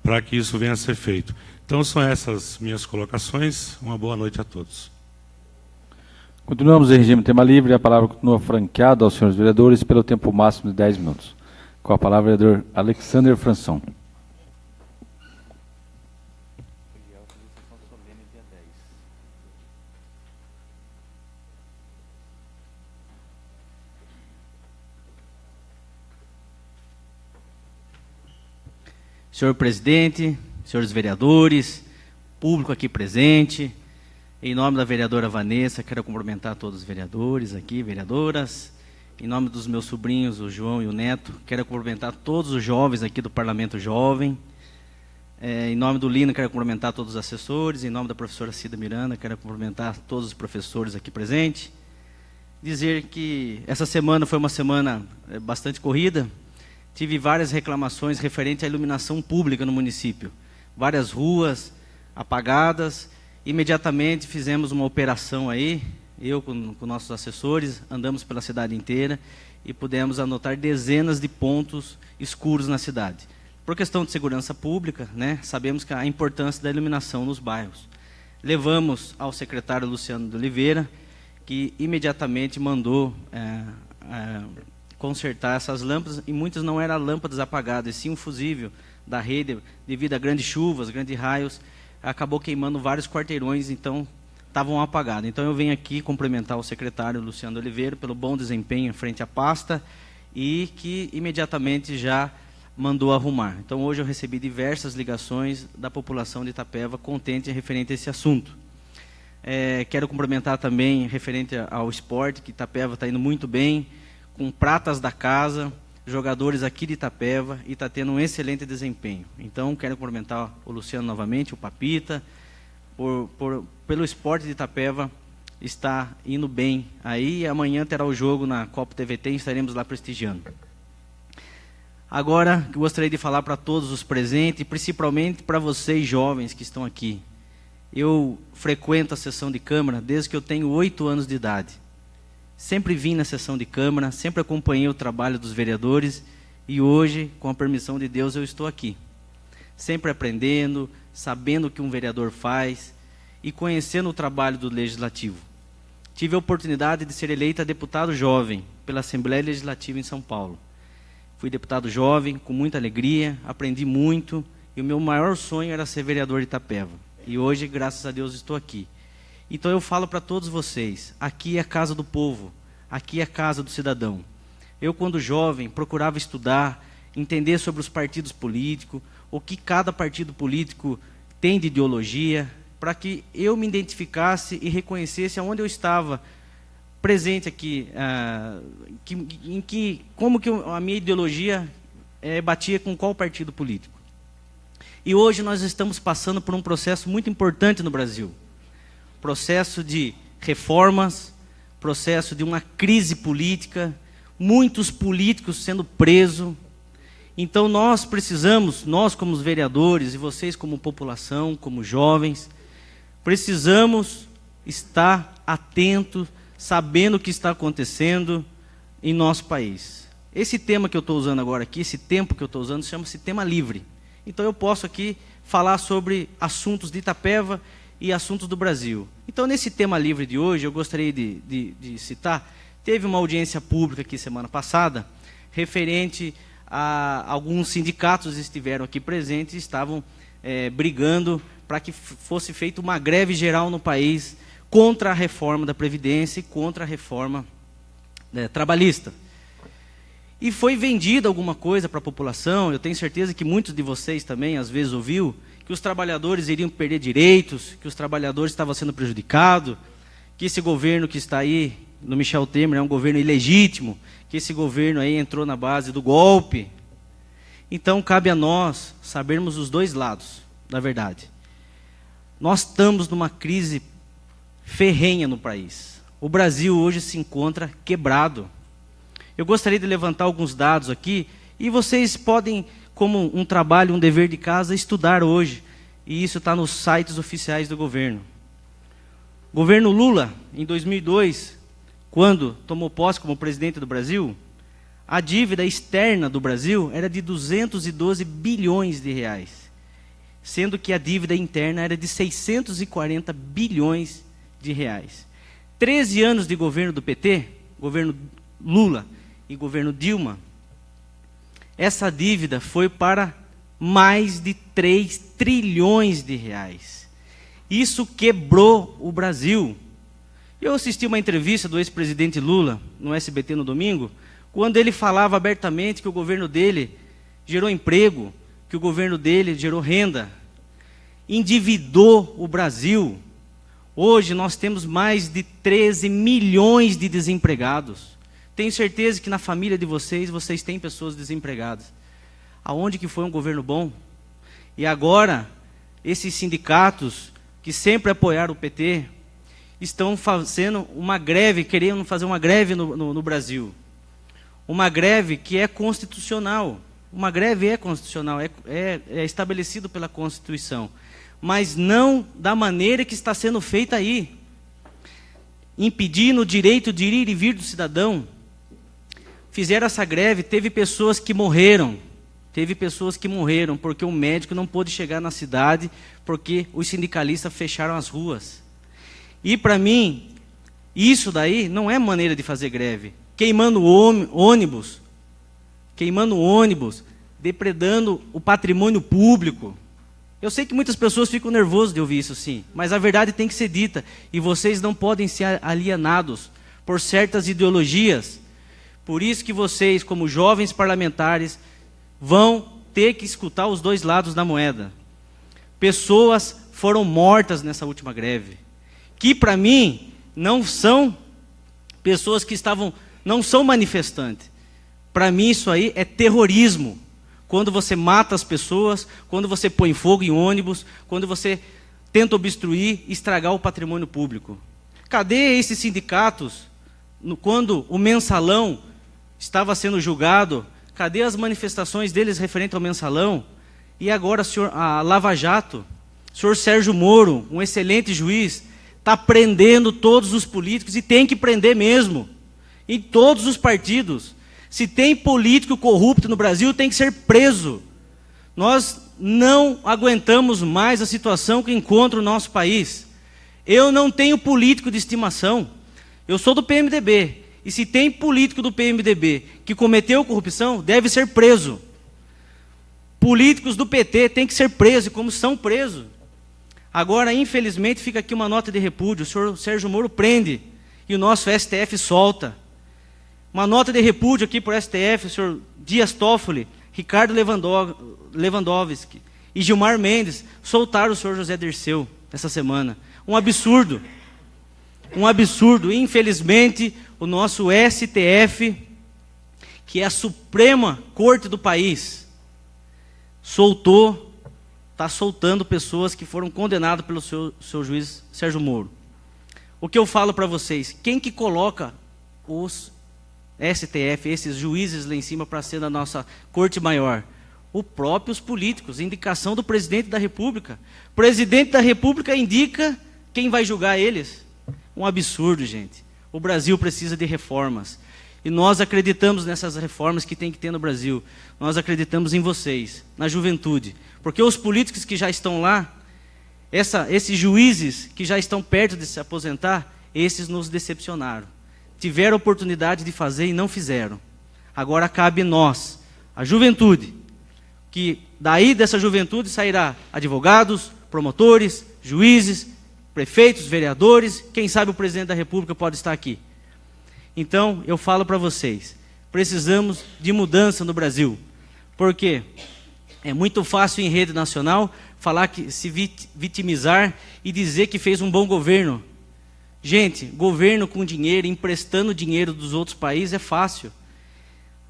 Speaker 5: para que isso venha a ser feito. Então são essas minhas colocações. Uma boa noite a todos.
Speaker 1: Continuamos em regime tema livre. A palavra continua franqueada aos senhores vereadores pelo tempo máximo de 10 minutos. Com a palavra, o vereador Alexander Franson.
Speaker 6: Senhor presidente, senhores vereadores, público aqui presente, em nome da vereadora Vanessa, quero cumprimentar todos os vereadores aqui, vereadoras, em nome dos meus sobrinhos, o João e o Neto, quero cumprimentar todos os jovens aqui do Parlamento Jovem, em nome do Lino, quero cumprimentar todos os assessores, em nome da professora Cida Miranda, quero cumprimentar todos os professores aqui presentes, dizer que essa semana foi uma semana bastante corrida. Tive várias reclamações referentes à iluminação pública no município. Várias ruas apagadas. Imediatamente fizemos uma operação aí, eu com nossos assessores, andamos pela cidade inteira e pudemos anotar dezenas de pontos escuros na cidade. Por questão de segurança pública, né, sabemos que a importância da iluminação nos bairros. Levamos ao secretário Luciano de Oliveira, que imediatamente mandou consertar essas lâmpadas, e muitas não eram lâmpadas apagadas, e sim um fusível da rede, devido a grandes chuvas, grandes raios, acabou queimando vários quarteirões, então estavam apagados. Então eu venho aqui cumprimentar o secretário Luciano Oliveira pelo bom desempenho em frente à pasta, e que imediatamente já mandou arrumar. Então hoje eu recebi diversas ligações da população de Itapeva contente referente a esse assunto. Quero cumprimentar também referente ao esporte, que Itapeva está indo muito bem, com pratas da casa, jogadores aqui de Itapeva, e está tendo um excelente desempenho. Então, quero cumprimentar o Luciano novamente, o Papita, pelo esporte de Itapeva, está indo bem. Aí, amanhã terá o jogo na Copa TVT e estaremos lá prestigiando. Agora, gostaria de falar para todos os presentes, e principalmente para vocês jovens que estão aqui. Eu frequento a sessão de Câmara desde que eu tenho 8 anos de idade. Sempre vim na sessão de Câmara, sempre acompanhei o trabalho dos vereadores, e hoje, com a permissão de Deus, eu estou aqui. Sempre aprendendo, sabendo o que um vereador faz e conhecendo o trabalho do Legislativo. Tive a oportunidade de ser eleita deputado jovem pela Assembleia Legislativa em São Paulo. Fui deputado jovem, com muita alegria, aprendi muito, e o meu maior sonho era ser vereador de Itapeva. E hoje, graças a Deus, estou aqui. Então eu falo para todos vocês, aqui é a casa do povo, aqui é a casa do cidadão. Eu, quando jovem, procurava estudar, entender sobre os partidos políticos, o que cada partido político tem de ideologia, para que eu me identificasse e reconhecesse aonde eu estava presente aqui, como que a minha ideologia batia com qual partido político. E hoje nós estamos passando por um processo muito importante no Brasil. Processo de reformas, processo de uma crise política, muitos políticos sendo presos. Então nós precisamos, nós como os vereadores e vocês como população, como jovens, precisamos estar atentos, sabendo o que está acontecendo em nosso país. Esse tema que eu estou usando agora aqui, esse tempo que eu estou usando, chama-se tema livre. Então eu posso aqui falar sobre assuntos de Itapeva e assuntos do Brasil. Então nesse tema livre de hoje, eu gostaria de citar, teve uma audiência pública aqui semana passada, referente a alguns sindicatos estiveram aqui presentes e estavam brigando para que fosse feita uma greve geral no país contra a reforma da Previdência e contra a reforma trabalhista. E foi vendida alguma coisa para a população, eu tenho certeza que muitos de vocês também, às vezes, ouviu, que os trabalhadores iriam perder direitos, que os trabalhadores estavam sendo prejudicados, que esse governo que está aí, no Michel Temer, é um governo ilegítimo, que esse governo aí entrou na base do golpe. Então, cabe a nós sabermos os dois lados da verdade. Nós estamos numa crise ferrenha no país. O Brasil hoje se encontra quebrado. Eu gostaria de levantar alguns dados aqui, e vocês podem, como um trabalho, um dever de casa, estudar hoje. E isso está nos sites oficiais do governo. Governo Lula, em 2002, quando tomou posse como presidente do Brasil, a dívida externa do Brasil era de 212 bilhões de reais, sendo que a dívida interna era de 640 bilhões de reais. 13 anos de governo do PT, governo Lula e governo Dilma, essa dívida foi para mais de 3 trilhões de reais. Isso quebrou o Brasil. Eu assisti uma entrevista do ex-presidente Lula no SBT no domingo, quando ele falava abertamente que o governo dele gerou emprego, que o governo dele gerou renda, endividou o Brasil. Hoje nós temos mais de 13 milhões de desempregados. Tenho certeza que na família de vocês, vocês têm pessoas desempregadas. Aonde que foi um governo bom? E agora, esses sindicatos que sempre apoiaram o PT, estão fazendo uma greve, querendo fazer uma greve no Brasil. Uma greve que é constitucional. Uma greve é constitucional, é estabelecido pela Constituição. Mas não da maneira que está sendo feita aí. Impedindo o direito de ir e vir do cidadão. Fizeram essa greve, teve pessoas que morreram. Teve pessoas que morreram porque o médico não pôde chegar na cidade, porque os sindicalistas fecharam as ruas. E para mim, isso daí não é maneira de fazer greve. Queimando ônibus, depredando o patrimônio público. Eu sei que muitas pessoas ficam nervosas de ouvir isso, sim, mas a verdade tem que ser dita, e vocês não podem ser alienados por certas ideologias. Por isso que vocês, como jovens parlamentares, vão ter que escutar os dois lados da moeda. Pessoas foram mortas nessa última greve, que para mim não são pessoas que não são manifestantes. Para mim isso aí é terrorismo. Quando você mata as pessoas, quando você põe fogo em ônibus, quando você tenta obstruir, estragar o patrimônio público. Cadê esses sindicatos? Quando o mensalão estava sendo julgado, cadê as manifestações deles referente ao mensalão? E agora a Lava Jato, o senhor Sérgio Moro, um excelente juiz, está prendendo todos os políticos, e tem que prender mesmo, em todos os partidos. Se tem político corrupto no Brasil, tem que ser preso. Nós não aguentamos mais a situação que encontra o nosso país. Eu não tenho político de estimação. Eu sou do PMDB. E se tem político do PMDB que cometeu corrupção, deve ser preso. Políticos do PT têm que ser presos, como são presos. Agora, infelizmente, fica aqui uma nota de repúdio. O senhor Sérgio Moro prende, e o nosso STF solta. Uma nota de repúdio aqui por STF, o senhor Dias Toffoli, Ricardo Lewandowski e Gilmar Mendes soltaram o senhor José Dirceu essa semana. Um absurdo. Um absurdo. Infelizmente, o nosso STF, que é a Suprema Corte do país, está soltando pessoas que foram condenadas pelo seu juiz Sérgio Moro. O que eu falo para vocês, quem que coloca os STF, esses juízes lá em cima para ser da nossa Corte Maior? Os próprios políticos, indicação do presidente da República. O presidente da República indica quem vai julgar eles. Um absurdo, gente. O Brasil precisa de reformas. E nós acreditamos nessas reformas que tem que ter no Brasil. Nós acreditamos em vocês, na juventude. Porque os políticos que já estão lá, esses juízes que já estão perto de se aposentar, esses nos decepcionaram. Tiveram a oportunidade de fazer e não fizeram. Agora cabe nós, a juventude, que daí dessa juventude sairá advogados, promotores, juízes, prefeitos, vereadores, quem sabe o presidente da República pode estar aqui. Então, eu falo para vocês, precisamos de mudança no Brasil, porque é muito fácil em rede nacional falar que se vitimizar e dizer que fez um bom governo. Gente, governo com dinheiro, emprestando dinheiro dos outros países é fácil.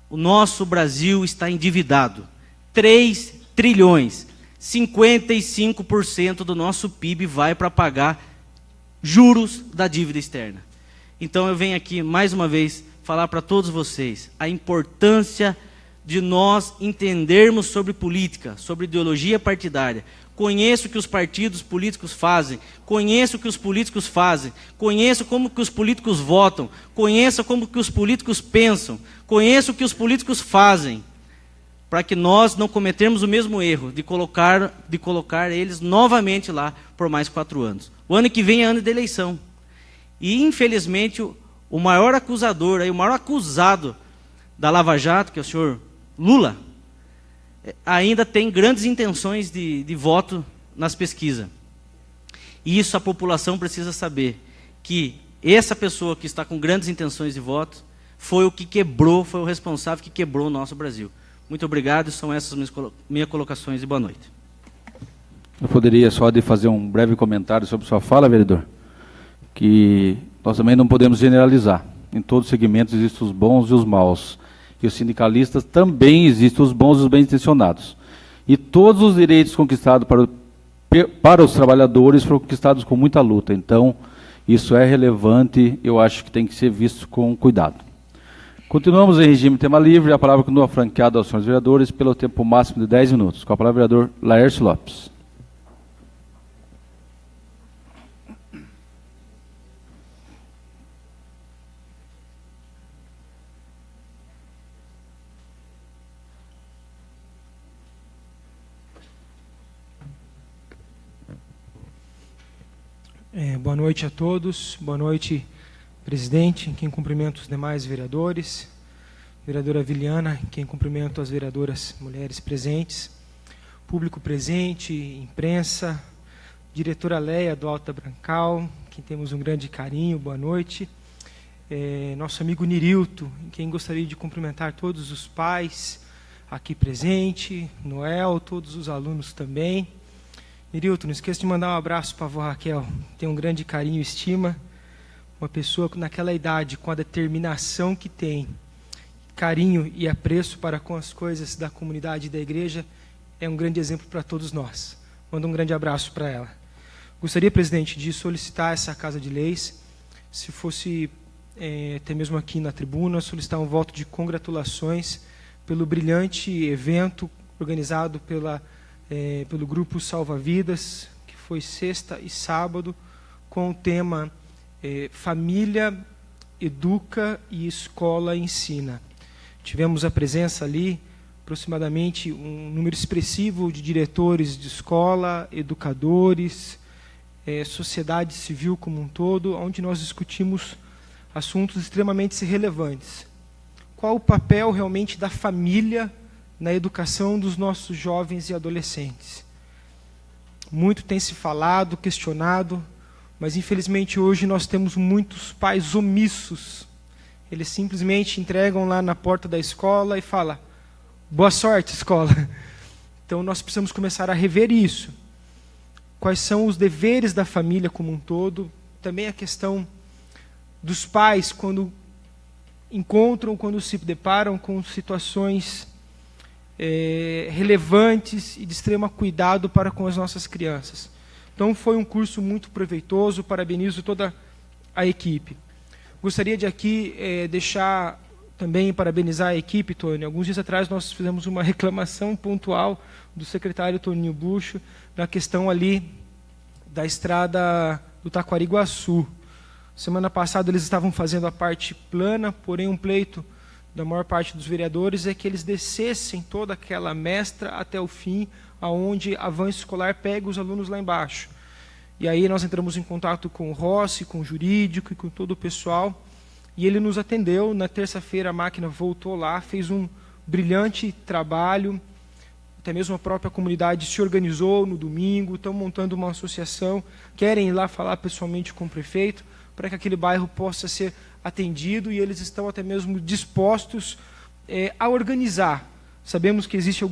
Speaker 6: O nosso Brasil está endividado. 3 trilhões, 55% do nosso PIB vai para pagar juros da dívida externa. Então eu venho aqui mais uma vez falar para todos vocês a importância de nós entendermos sobre política, sobre ideologia partidária. Conheço o que os partidos políticos fazem, conheço o que os políticos fazem, conheço como que os políticos votam, conheço como que os políticos pensam, conheço o que os políticos fazem, para que nós não cometermos o mesmo erro de colocar eles novamente lá por mais 4 anos. O ano que vem é ano de eleição. E, infelizmente, o maior acusador, o maior acusado da Lava Jato, que é o senhor Lula, ainda tem grandes intenções de voto nas pesquisas. E isso a população precisa saber, que essa pessoa que está com grandes intenções de voto foi o que quebrou, foi o responsável que quebrou o nosso Brasil. Muito obrigado, são essas minhas colocações e boa noite.
Speaker 1: Eu poderia só fazer um breve comentário sobre sua fala, vereador, que nós também não podemos generalizar. Em todos os segmentos existem os bons e os maus. E os sindicalistas também existem os bons e os bem-intencionados. E todos os direitos conquistados para os trabalhadores foram conquistados com muita luta. Então, isso é relevante, eu acho que tem que ser visto com cuidado. Continuamos em regime tema livre, a palavra continua franqueada aos senhores vereadores pelo tempo máximo de 10 minutos. Com a palavra o vereador Laércio Lopes.
Speaker 7: Boa noite a todos, boa noite, presidente, quem cumprimenta os demais vereadores, vereadora Viliana, quem cumprimenta as vereadoras mulheres presentes, público presente, imprensa, diretora Leia do Alta Brancal, quem temos um grande carinho, boa noite, nosso amigo Nirilto, quem gostaria de cumprimentar todos os pais aqui presentes, Noel, todos os alunos também. Nirilto, não esqueça de mandar um abraço para a avó Raquel, tem um grande carinho e estima, uma pessoa naquela idade, com a determinação que tem, carinho e apreço para com as coisas da comunidade e da igreja, é um grande exemplo para todos nós. Manda um grande abraço para ela. Gostaria, presidente, de solicitar essa Casa de Leis, se fosse até mesmo aqui na tribuna, solicitar um voto de congratulações pelo brilhante evento organizado pelo Grupo Salva Vidas, que foi sexta e sábado, com o tema Família Educa e Escola Ensina. Tivemos a presença ali, aproximadamente um número expressivo de diretores de escola, educadores, sociedade civil como um todo, onde nós discutimos assuntos extremamente relevantes. Qual o papel realmente da família na educação dos nossos jovens e adolescentes? Muito tem se falado, questionado, mas infelizmente hoje nós temos muitos pais omissos eles simplesmente entregam lá na porta da escola e falam: boa sorte, escola. Então nós precisamos começar a rever isso. Quais são os deveres da família como um todo? Também a questão dos pais, quando encontram, quando se deparam com situações relevantes e de extremo cuidado para com as nossas crianças. Então foi um curso muito proveitoso, parabenizo toda a equipe. Gostaria de aqui deixar também parabenizar a equipe, Tony. Alguns dias atrás nós fizemos uma reclamação pontual do secretário Toninho Bucho na questão ali da estrada do Taquariguaçu. Semana passada eles estavam fazendo a parte plana, porém um pleito da maior parte dos vereadores é que eles descessem toda aquela mestra até o fim, aonde a van escolar pega os alunos lá embaixo. E aí nós entramos em contato com o Rossi, com o jurídico e com todo o pessoal, e ele nos atendeu. Na terça-feira a máquina voltou lá, fez um brilhante trabalho, até mesmo a própria comunidade se organizou no domingo, estão montando uma associação, querem ir lá falar pessoalmente com o prefeito, para que aquele bairro possa ser atendido, e eles estão até mesmo dispostos a organizar. Sabemos que existem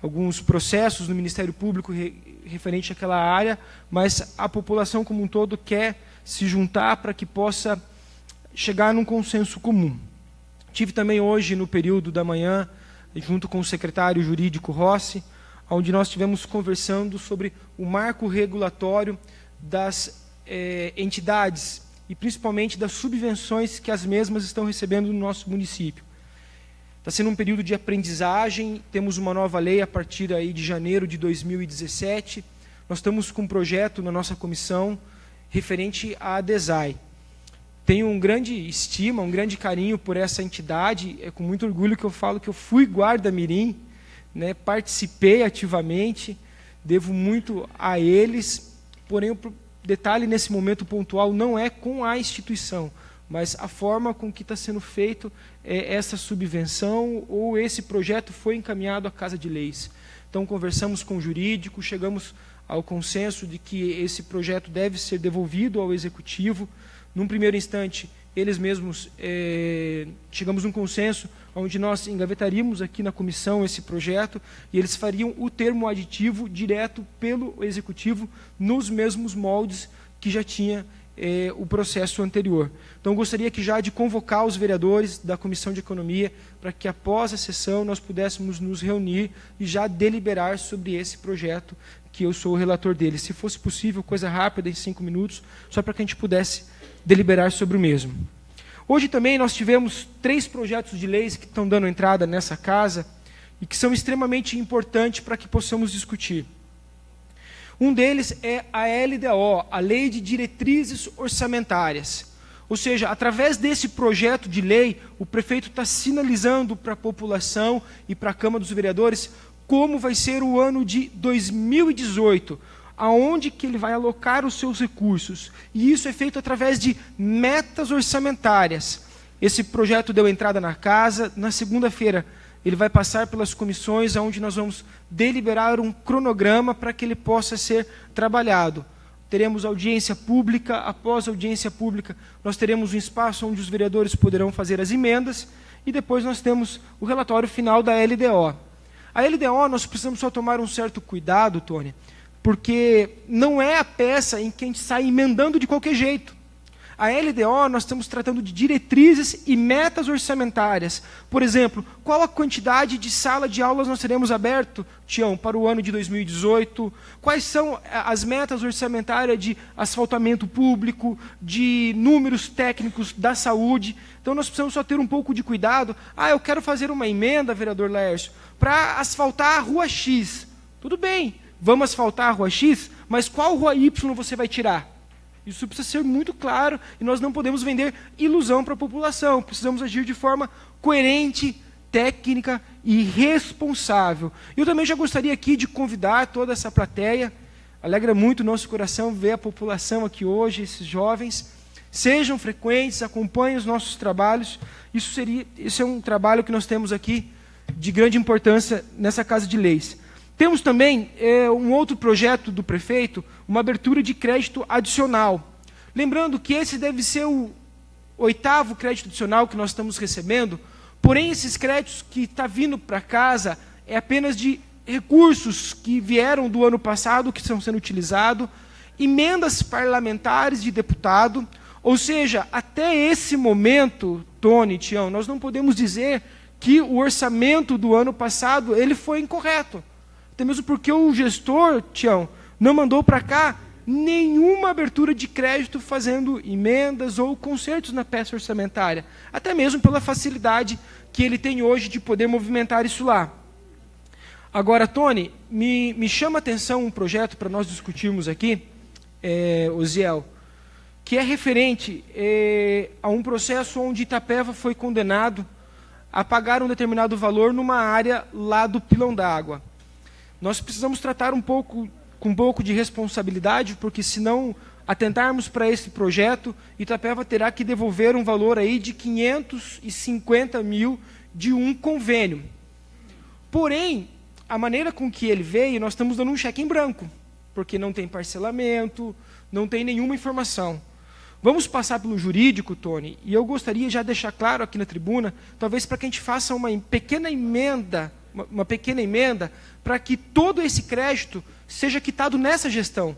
Speaker 7: alguns processos no Ministério Público referente àquela área, mas a população como um todo quer se juntar para que possa chegar num consenso comum. Tive também hoje, no período da manhã, junto com o secretário jurídico Rossi, onde nós estivemos conversando sobre o marco regulatório das entidades e principalmente das subvenções que as mesmas estão recebendo no nosso município. Está sendo um período de aprendizagem, temos uma nova lei a partir aí de janeiro de 2017. Nós estamos com um projeto na nossa comissão referente à ADESAI. Tenho um grande estima, um grande carinho por essa entidade, é com muito orgulho que eu falo que eu fui guarda-mirim, né, participei ativamente, devo muito a eles, porém o detalhe nesse momento pontual não é com a instituição, mas a forma com que está sendo feito essa subvenção ou esse projeto foi encaminhado à Casa de Leis. Então conversamos com o jurídico, chegamos ao consenso de que esse projeto deve ser devolvido ao Executivo. Num primeiro instante, eles mesmos chegamos a um consenso onde nós engavetaríamos aqui na comissão esse projeto e eles fariam o termo aditivo direto pelo Executivo nos mesmos moldes que já tinha o processo anterior. Então, gostaria que já de convocar os vereadores da Comissão de Economia para que após a sessão nós pudéssemos nos reunir e já deliberar sobre esse projeto, que eu sou o relator dele. Se fosse possível, coisa rápida, em 5 minutos, só para que a gente pudesse deliberar sobre o mesmo. Hoje também nós tivemos 3 projetos de leis que estão dando entrada nessa casa e que são extremamente importantes para que possamos discutir. Um deles é a LDO, a Lei de Diretrizes Orçamentárias. Ou seja, através desse projeto de lei, o prefeito está sinalizando para a população e para a Câmara dos Vereadores como vai ser o ano de 2018, aonde que ele vai alocar os seus recursos. E isso é feito através de metas orçamentárias. Esse projeto deu entrada na casa. Na segunda-feira, ele vai passar pelas comissões, onde nós vamos deliberar um cronograma para que ele possa ser trabalhado. Teremos audiência pública. Após a audiência pública, nós teremos um espaço onde os vereadores poderão fazer as emendas. E depois nós temos o relatório final da LDO. A LDO, nós precisamos só tomar um certo cuidado, Tony, porque não é a peça em que a gente sai emendando de qualquer jeito. A LDO, nós estamos tratando de diretrizes e metas orçamentárias. Por exemplo, qual a quantidade de sala de aulas nós teremos aberto, Tião, para o ano de 2018? Quais são as metas orçamentárias de asfaltamento público, de números técnicos da saúde? Então, nós precisamos só ter um pouco de cuidado. Eu quero fazer uma emenda, vereador Laércio, para asfaltar a rua X. Tudo bem, vamos asfaltar a rua X, mas qual rua Y você vai tirar? Isso precisa ser muito claro e nós não podemos vender ilusão para a população. Precisamos agir de forma coerente, técnica e responsável. Eu também já gostaria aqui de convidar toda essa plateia. Alegra muito o nosso coração ver a população aqui hoje, esses jovens. Sejam frequentes, acompanhem os nossos trabalhos. Isso é um trabalho que nós temos aqui de grande importância nessa Casa de Leis. Temos também um outro projeto do prefeito, uma abertura de crédito adicional. Lembrando que esse deve ser o 8º crédito adicional que nós estamos recebendo, porém esses créditos que está vindo para casa é apenas de recursos que vieram do ano passado, que estão sendo utilizados, emendas parlamentares de deputado, ou seja, até esse momento, Tony, Tião, nós não podemos dizer que o orçamento do ano passado ele foi incorreto. Até mesmo porque o gestor, Tião, não mandou para cá nenhuma abertura de crédito fazendo emendas ou consertos na peça orçamentária, até mesmo pela facilidade que ele tem hoje de poder movimentar isso lá. Agora, Tony, me chama a atenção um projeto para nós discutirmos aqui, Osiel, que é referente a um processo onde Itapeva foi condenado a pagar um determinado valor numa área lá do Pilão d'Água. Nós precisamos tratar com um pouco de responsabilidade, porque se não atentarmos para esse projeto, Itapeva terá que devolver um valor aí de 550 mil de um convênio. Porém, a maneira com que ele veio, nós estamos dando um cheque em branco, porque não tem parcelamento, não tem nenhuma informação. Vamos passar pelo jurídico, Tony, e eu gostaria já de deixar claro aqui na tribuna, talvez para que a gente faça uma pequena emenda para que todo esse crédito seja quitado nessa gestão.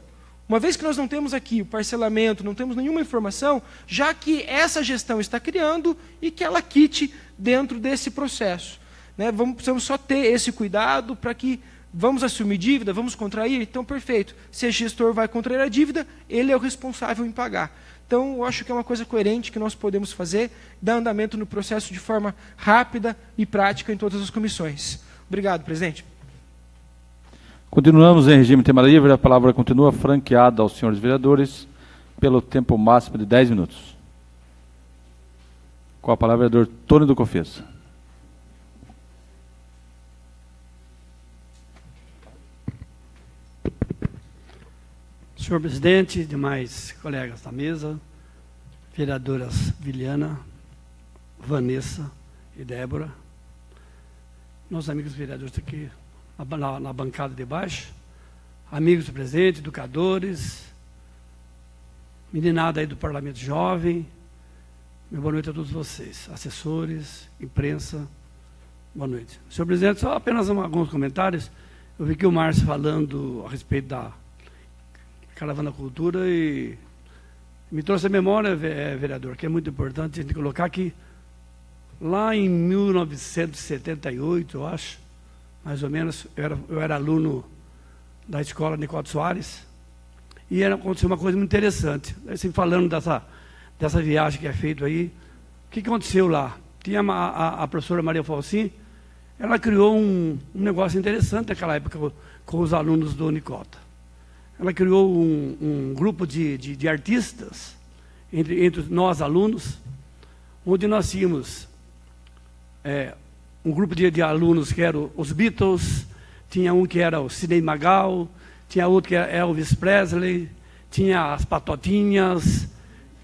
Speaker 7: Uma vez que nós não temos aqui o parcelamento, não temos nenhuma informação, já que essa gestão está criando e que ela quite dentro desse processo. Né? Precisamos só ter esse cuidado para que vamos assumir dívida, vamos contrair, então perfeito. Se o gestor vai contrair a dívida, ele é o responsável em pagar. Então, eu acho que é uma coisa coerente que nós podemos fazer, dar andamento no processo de forma rápida e prática em todas as comissões. Obrigado, presidente.
Speaker 1: Continuamos em regime tema livre. A palavra continua franqueada aos senhores vereadores pelo tempo máximo de 10 minutos. Com a palavra, vereador Tony do Cofesa.
Speaker 8: Senhor presidente, demais colegas da mesa, vereadoras Viliana, Vanessa e Débora, nossos amigos vereadores aqui na bancada de baixo, amigos do presidente, educadores, meninada aí do Parlamento Jovem, meu boa noite a todos vocês, assessores, imprensa, boa noite. Senhor presidente, só apenas alguns comentários. Eu vi que o Márcio falando a respeito da Caravana Cultura e me trouxe a memória, vereador, que é muito importante a gente colocar que lá em 1978, eu acho, mais ou menos, eu era aluno da escola Nicolau Soares, e aconteceu uma coisa muito interessante. Assim, falando dessa viagem que é feita aí, o que aconteceu lá? Tinha a professora Maria Falcim, ela criou um negócio interessante naquela época com os alunos do Unicota. Ela criou um grupo de artistas, entre nós alunos, onde nós tínhamos um grupo de alunos que eram os Beatles, tinha um que era o Sidney Magal, tinha outro que era Elvis Presley, tinha as Patotinhas,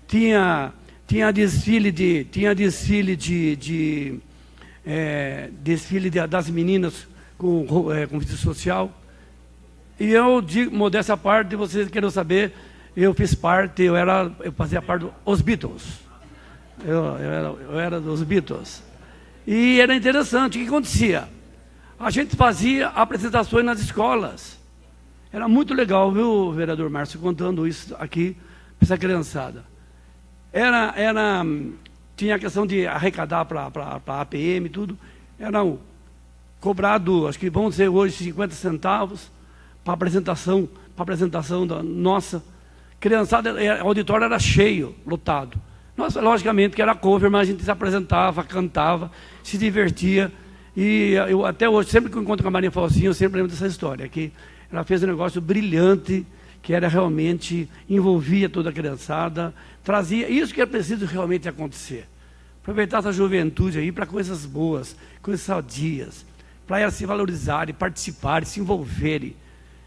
Speaker 8: tinha desfile das meninas com vestido social. E eu digo, modéstia à parte, vocês querem saber, eu fiz parte, eu fazia parte dos Beatles. Eu era dos Beatles. E era interessante, o que acontecia? A gente fazia apresentações nas escolas. Era muito legal, viu, vereador Márcio, contando isso aqui para essa criançada. Tinha a questão de arrecadar para a APM e tudo. Era cobrado, acho que vão ser hoje 50 centavos, para apresentação da nossa criançada. O auditório era cheio, lotado. Nossa, logicamente que era cover, mas a gente se apresentava, cantava, se divertia. E eu até hoje, sempre que eu encontro com a Maria Falcinha, eu sempre lembro dessa história, que ela fez um negócio brilhante, que era realmente, envolvia toda a criançada, trazia isso que é preciso realmente acontecer. Aproveitar essa juventude aí para coisas boas, coisas sadias, para elas se valorizarem, participarem, se envolverem.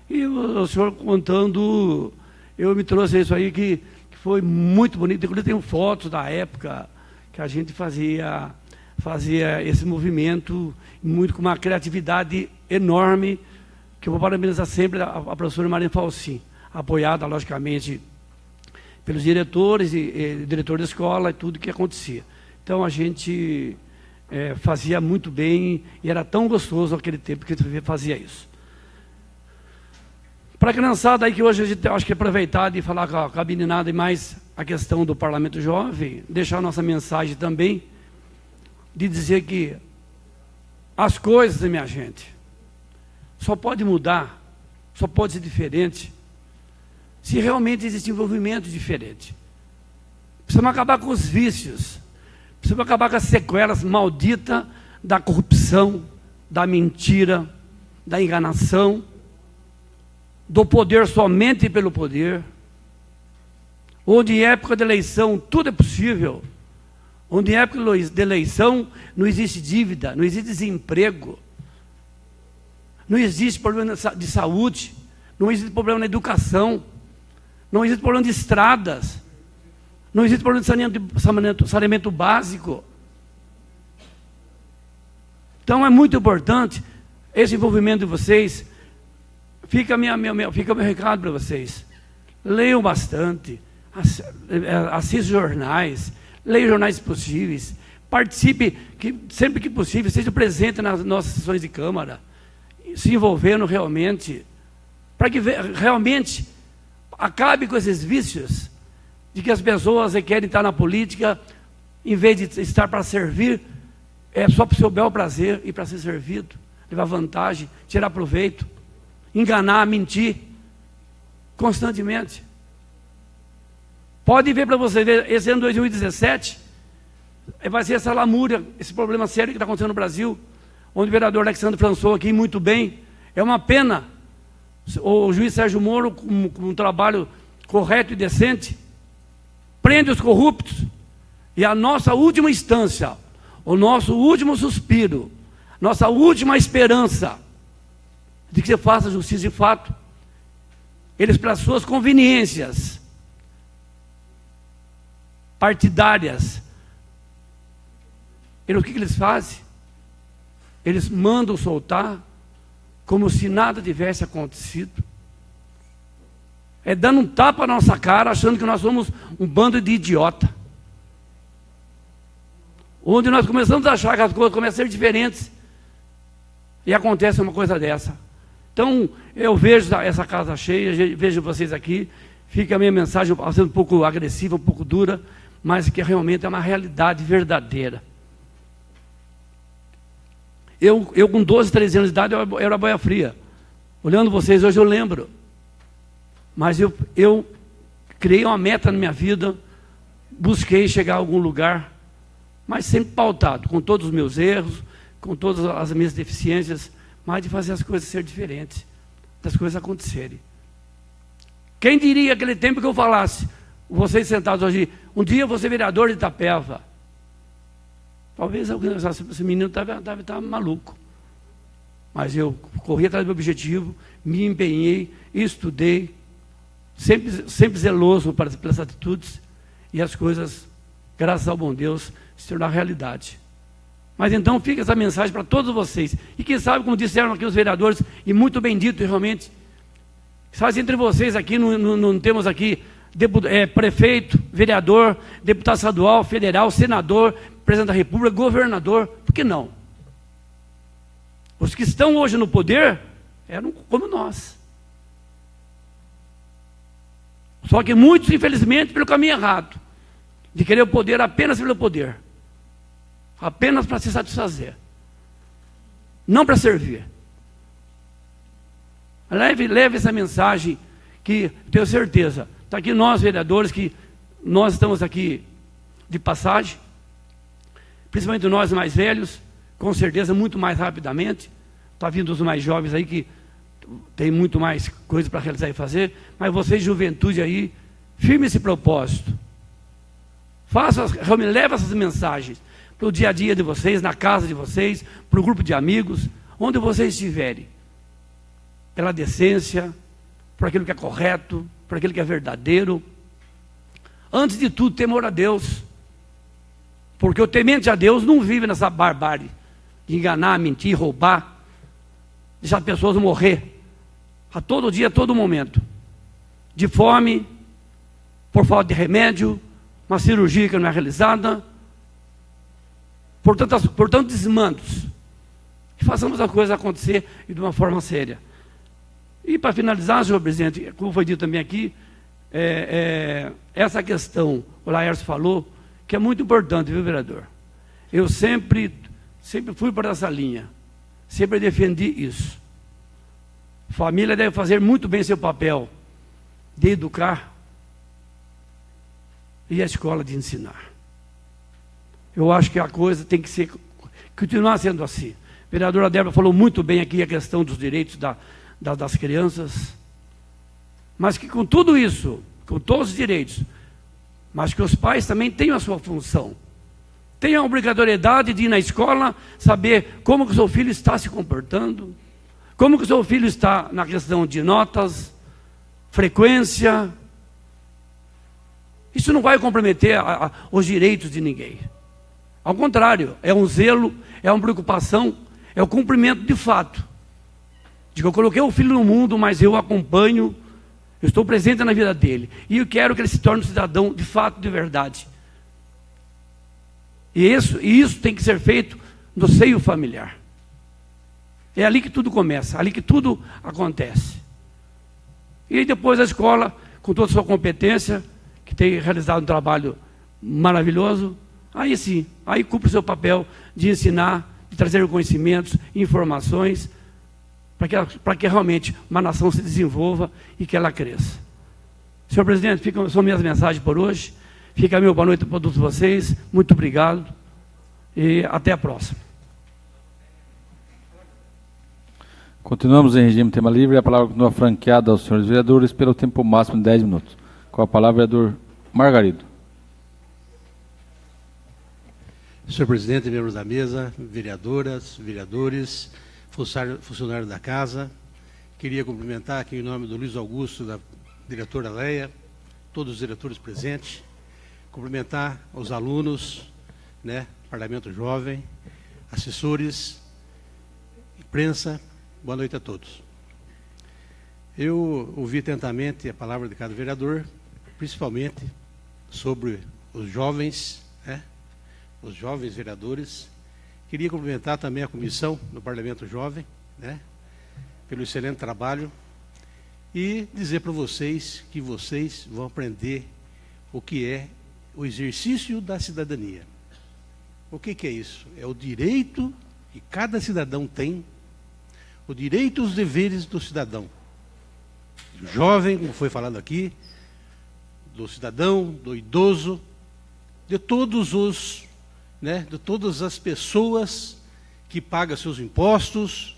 Speaker 8: E o senhor contando, eu me trouxe isso aí que foi muito bonito. Inclusive tenho fotos da época que a gente fazia esse movimento, muito com uma criatividade enorme, que eu vou parabenizar sempre a professora Maria Falcim, apoiada, logicamente, pelos diretores e diretor da escola e tudo que acontecia. Então a gente fazia muito bem e era tão gostoso aquele tempo que a gente fazia isso. Para a criançada aí que hoje a gente acho que aproveitar de falar com a meninada e mais a questão do Parlamento Jovem, deixar a nossa mensagem também, de dizer que as coisas, minha gente, só pode mudar, só pode ser diferente, se realmente existe envolvimento diferente. Precisamos acabar com os vícios, precisamos acabar com as sequelas malditas da corrupção, da mentira, da enganação, do poder somente pelo poder, onde em época de eleição tudo é possível, onde em época de eleição não existe dívida, não existe desemprego, não existe problema de saúde, não existe problema na educação, não existe problema de estradas, não existe problema de saneamento básico. Então é muito importante esse envolvimento de vocês. Fica meu recado para vocês. Leiam bastante, assistam jornais, leiam jornais possíveis, participe, sempre que possível, seja presente nas nossas sessões de Câmara, se envolvendo realmente, para que realmente acabe com esses vícios de que as pessoas querem estar na política, em vez de estar para servir, é só para o seu bel prazer e para ser servido, levar vantagem, tirar proveito, enganar, mentir, constantemente. Pode ver para você ver, esse ano 2017, vai ser essa lamúria, esse problema sério que está acontecendo no Brasil, onde o vereador Alexandre François aqui, muito bem, é uma pena, o juiz Sérgio Moro, com um trabalho correto e decente, prende os corruptos, e a nossa última instância, o nosso último suspiro, nossa última esperança, de que você faça justiça de fato, eles, para suas conveniências partidárias, o que eles fazem? Eles mandam soltar como se nada tivesse acontecido. É dando um tapa na nossa cara, achando que nós somos um bando de idiota. Onde nós começamos a achar que as coisas começam a ser diferentes, e acontece uma coisa dessa. Então, eu vejo essa casa cheia, vejo vocês aqui, fica a minha mensagem sendo um pouco agressiva, um pouco dura, mas que realmente é uma realidade verdadeira. Eu com 12, 13 anos de idade, eu era boia fria. Olhando vocês hoje eu lembro. Mas eu criei uma meta na minha vida, busquei chegar a algum lugar, mas sempre pautado, com todos os meus erros, com todas as minhas deficiências, mas de fazer as coisas ser diferentes, das coisas acontecerem. Quem diria aquele tempo que eu falasse, vocês sentados hoje, um dia eu vou ser vereador de Itapeva. Talvez esse menino estava maluco. Mas eu corri atrás do meu objetivo, me empenhei, estudei, sempre zeloso pelas atitudes, e as coisas, graças ao bom Deus, se tornaram realidade. Mas então fica essa mensagem para todos vocês. E quem sabe, como disseram aqui os vereadores, e muito bem dito realmente, sabe, entre vocês aqui, não temos aqui prefeito, vereador, deputado estadual, federal, senador, presidente da República, governador, por que não? Os que estão hoje no poder eram como nós. Só que muitos, infelizmente, pelo caminho errado, de querer o poder apenas pelo poder, apenas para se satisfazer, não para servir. Leve essa mensagem, que tenho certeza, está aqui nós vereadores, que nós estamos aqui de passagem, principalmente nós mais velhos, com certeza muito mais rapidamente, está vindo os mais jovens aí que tem muito mais coisa para realizar e fazer, mas vocês, juventude aí, firme esse propósito, leve essas mensagens para o dia a dia de vocês, na casa de vocês, para o grupo de amigos, onde vocês estiverem, pela decência, por aquilo que é correto, por aquilo que é verdadeiro. Antes de tudo, temor a Deus, porque o temente a Deus não vive nessa barbárie de enganar, mentir, roubar, deixar pessoas morrer a todo dia, a todo momento, de fome, por falta de remédio, uma cirurgia que não é realizada, por tantos desmandos. Que façamos a coisa acontecer e de uma forma séria. E para finalizar, senhor presidente, como foi dito também aqui, essa questão, o Laércio falou, que é muito importante, viu, vereador? Eu sempre fui para essa linha, sempre defendi isso. Família deve fazer muito bem seu papel de educar e a escola de ensinar. Eu acho que a coisa tem que continuar sendo assim. A vereadora Débora falou muito bem aqui a questão dos direitos das crianças, mas que com tudo isso, com todos os direitos, mas que os pais também tenham a sua função, tenham a obrigatoriedade de ir na escola, saber como que o seu filho está se comportando, como que o seu filho está na questão de notas, frequência. Isso não vai comprometer os direitos de ninguém. Ao contrário, é um zelo, é uma preocupação, é o cumprimento de fato. De que eu coloquei o filho no mundo, mas eu acompanho, eu estou presente na vida dele. E eu quero que ele se torne um cidadão de fato, de verdade. E isso tem que ser feito no seio familiar. É ali que tudo começa, ali que tudo acontece. E depois a escola, com toda a sua competência, que tem realizado um trabalho maravilhoso, aí sim, aí cumpre o seu papel de ensinar, de trazer conhecimentos, informações, para que realmente uma nação se desenvolva e que ela cresça. Senhor presidente, são minhas mensagens por hoje. Fica a minha boa noite para todos vocês. Muito obrigado e até a próxima.
Speaker 1: Continuamos em regime tema livre. A palavra continua franqueada aos senhores vereadores pelo tempo máximo de 10 minutos. Com a palavra, vereador Margarido.
Speaker 9: Senhor presidente, membros da mesa, vereadoras, vereadores, funcionários da casa, queria cumprimentar aqui em nome do Luiz Augusto, da diretora Leia, todos os diretores presentes, cumprimentar os alunos, Parlamento Jovem, assessores, imprensa, boa noite a todos. Eu ouvi atentamente a palavra de cada vereador, principalmente sobre os jovens, os jovens vereadores. Queria cumprimentar também a comissão do Parlamento Jovem, pelo excelente trabalho, e dizer para vocês que vocês vão aprender o que é o exercício da cidadania. O que é isso? É o direito que cada cidadão tem, o direito e os deveres do cidadão. Do jovem, como foi falado aqui, do cidadão, do idoso, de todas as pessoas que pagam seus impostos,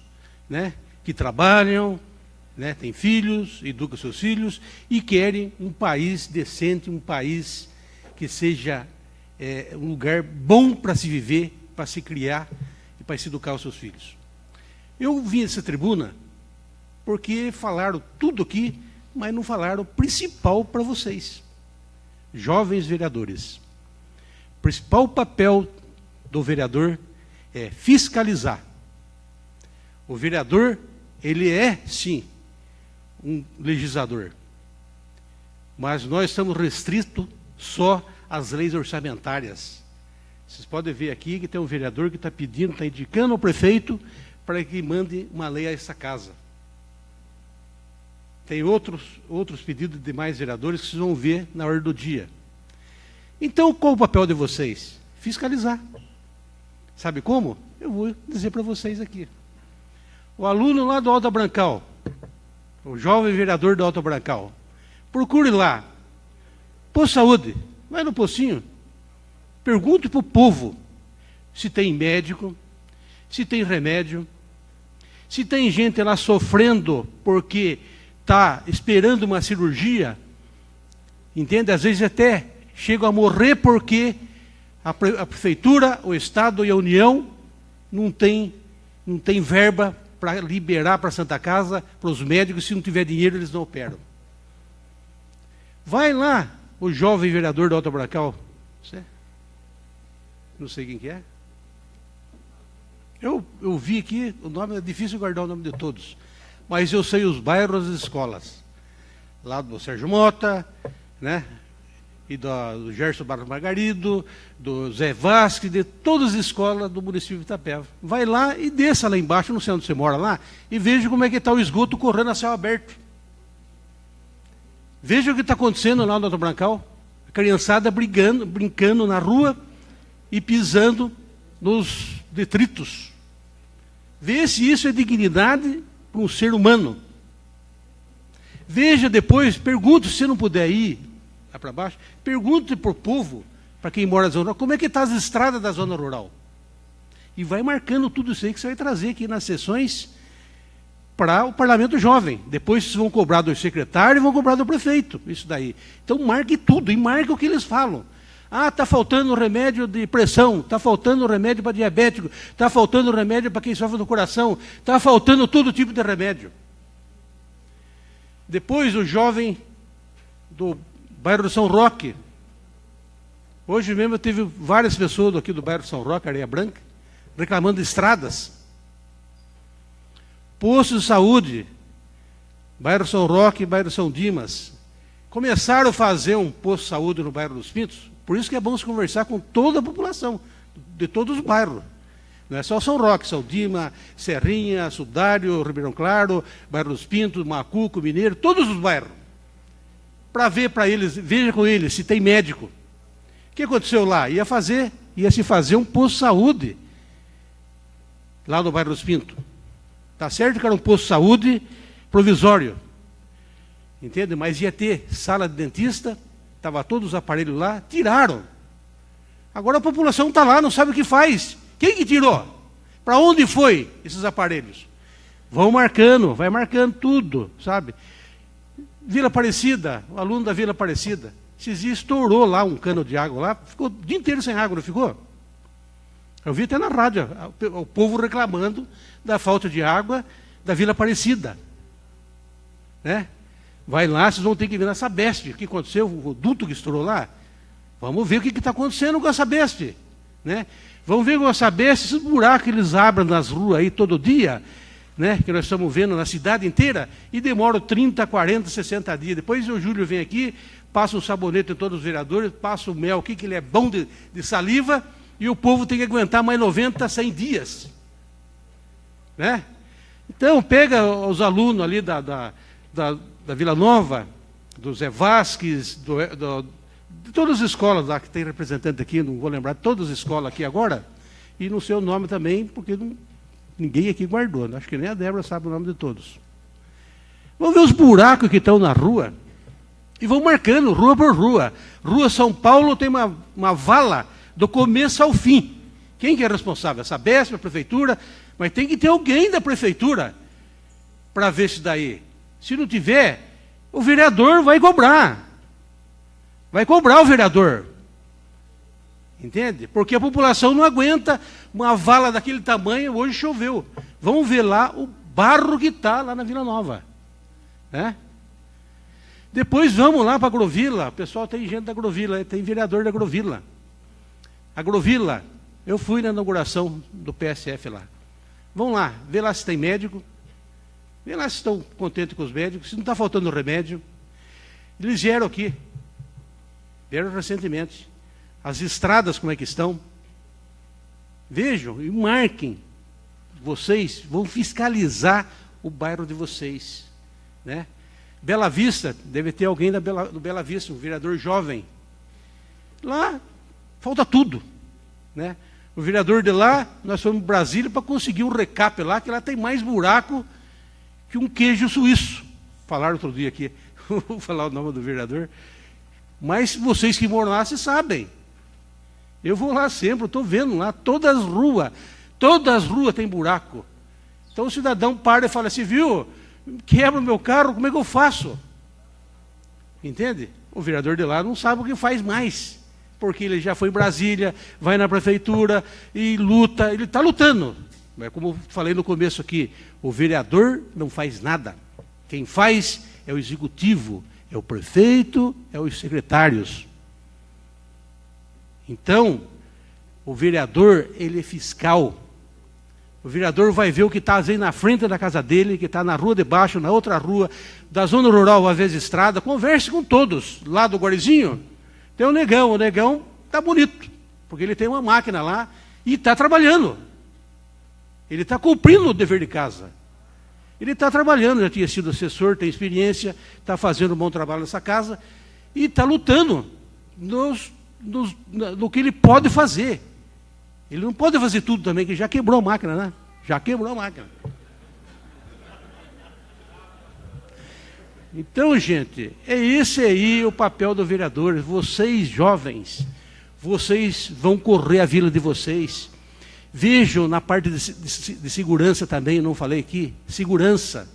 Speaker 9: que trabalham, têm filhos, educam seus filhos e querem um país decente, um país que seja um lugar bom para se viver, para se criar e para se educar os seus filhos. Eu vim essa tribuna porque falaram tudo aqui, mas não falaram o principal para vocês, jovens vereadores. O principal papel do vereador é fiscalizar. O vereador, ele é, sim, um legislador, mas nós estamos restritos só às leis orçamentárias. Vocês podem ver aqui que tem um vereador que está pedindo, está indicando ao prefeito para que mande uma lei a essa casa. Tem outros pedidos de demais vereadores que vocês vão ver na hora do dia. Então, qual o papel de vocês? Fiscalizar. Sabe como? Eu vou dizer para vocês aqui. O aluno lá do Alto Brancal, o jovem vereador do Alto Brancal, procure lá. Posto de saúde, vai no postinho, pergunte para o povo se tem médico, se tem remédio, se tem gente lá sofrendo porque está esperando uma cirurgia, entende? Às vezes até chegam a morrer porque a prefeitura, o Estado e a União não tem verba para liberar para a Santa Casa, para os médicos, se não tiver dinheiro eles não operam. Vai lá, o jovem vereador do Alto Brancal, não sei quem que é. Eu vi aqui, o nome é difícil guardar o nome de todos, mas eu sei os bairros e as escolas. Lá do Sérgio Mota, e do Gerson Barros Margarido, do Zé Vasque, de todas as escolas do município de Itapeva. Vai lá e desça lá embaixo, não sei onde você mora lá, e veja como é que está o esgoto correndo a céu aberto. Veja o que está acontecendo lá no Alto Brancal. A criançada brincando na rua e pisando nos detritos. Vê se isso é dignidade para um ser humano. Veja depois, pergunte, se não puder ir lá para baixo, pergunte para o povo, para quem mora na zona rural, como é que estão as estradas da zona rural. E vai marcando tudo isso aí que você vai trazer aqui nas sessões para o Parlamento Jovem. Depois vocês vão cobrar do secretário e vão cobrar do prefeito, isso daí. Então marque tudo, e marque o que eles falam. Ah, está faltando remédio de pressão, está faltando remédio para diabético, está faltando remédio para quem sofre do coração, está faltando todo tipo de remédio. Depois o jovem do bairro do São Roque. Hoje mesmo eu tive várias pessoas aqui do bairro do São Roque, Areia Branca, reclamando de estradas. Posto de saúde, bairro São Roque e bairro São Dimas. Começaram a fazer um posto de saúde no bairro dos Pintos, por isso que é bom se conversar com toda a população, de todos os bairros. Não é só São Roque, São Dimas, Serrinha, Sudário, Ribeirão Claro, bairro dos Pintos, Macuco, Mineiro, todos os bairros. Para ver para eles, veja com eles se tem médico. O que aconteceu lá? Ia se fazer um posto de saúde lá no bairro dos Pintos. Tá certo que era um posto de saúde provisório, entende? Mas ia ter sala de dentista, estava todos os aparelhos lá, tiraram. Agora a população está lá, não sabe o que faz. Quem que tirou? Para onde foi esses aparelhos? Vai marcando tudo, sabe? Vila Aparecida, o aluno da Vila Aparecida, esses dias estourou lá um cano de água lá, ficou o dia inteiro sem água, não ficou? Eu vi até na rádio, o povo reclamando da falta de água da Vila Aparecida. Né? Vai lá, vocês vão ter que ver na Sabesp, o que aconteceu, o duto que estourou lá. Vamos ver o que está acontecendo com a Sabesp. Né? Vamos ver com a Sabesp, esses buracos que eles abrem nas ruas aí todo dia, né? Que nós estamos vendo na cidade inteira, e demoram 30, 40, 60 dias. Depois o Júlio vem aqui, passa um sabonete em todos os vereadores, passa o mel aqui, que ele é bom de saliva, e o povo tem que aguentar mais 90, 100 dias. Né? Então, pega os alunos ali da Vila Nova, do Zé Vasques, de todas as escolas lá, que tem representante aqui, não vou lembrar de todas as escolas aqui agora, e no seu nome também, porque ninguém aqui guardou, né? Acho que nem a Débora sabe o nome de todos. Vamos ver os buracos que estão na rua, e vão marcando, rua por rua. Rua São Paulo tem uma vala do começo ao fim. Quem que é responsável? A Sabesp, a prefeitura, mas tem que ter alguém da prefeitura para ver isso daí. Se não tiver, o vereador vai cobrar. Vai cobrar o vereador. Entende? Porque a população não aguenta uma vala daquele tamanho. Hoje choveu. Vamos ver lá o barro que está lá na Vila Nova. Né? Depois vamos lá para a Agrovila. O pessoal tem gente da Agrovila, tem vereador da Agrovila. Agrovila, eu fui na inauguração do PSF lá. Vão lá, vê lá se tem médico. Vê lá se estão contentes com os médicos, se não está faltando remédio. Eles vieram aqui. Vieram recentemente. As estradas como é que estão. Vejam e marquem. Vocês vão fiscalizar o bairro de vocês. Né? Bela Vista, deve ter alguém do Bela Vista, um vereador jovem. Lá falta tudo. Né? O vereador de lá, nós fomos para Brasília para conseguir um recap lá, que lá tem mais buraco que um queijo suíço. Falaram outro dia aqui, vou falar o nome do vereador. Mas vocês que moram lá, vocês sabem. Eu vou lá sempre, estou vendo lá, todas as ruas tem buraco. Então o cidadão para e fala assim, viu, quebra o meu carro, como é que eu faço? Entende? O vereador de lá não sabe o que faz mais, porque ele já foi em Brasília, vai na prefeitura e luta, ele está lutando. Mas como eu falei no começo aqui, o vereador não faz nada. Quem faz é o executivo, é o prefeito, é os secretários. Então, o vereador, ele é fiscal. O vereador vai ver o que está na frente da casa dele, que está na rua de baixo, na outra rua, da zona rural, às vezes estrada. Converse com todos. Lá do Guarizinho, Tem o Negão está bonito, porque ele tem uma máquina lá e está trabalhando. Ele está cumprindo o dever de casa. Ele está trabalhando, já tinha sido assessor, tem experiência, está fazendo um bom trabalho nessa casa e está lutando no que ele pode fazer. Ele não pode fazer tudo também, que já quebrou a máquina, né? Já quebrou a máquina. Então, gente, é esse aí o papel do vereador. Vocês, jovens, vocês vão correr a vila de vocês. Vejam na parte de segurança também, eu não falei aqui. Segurança.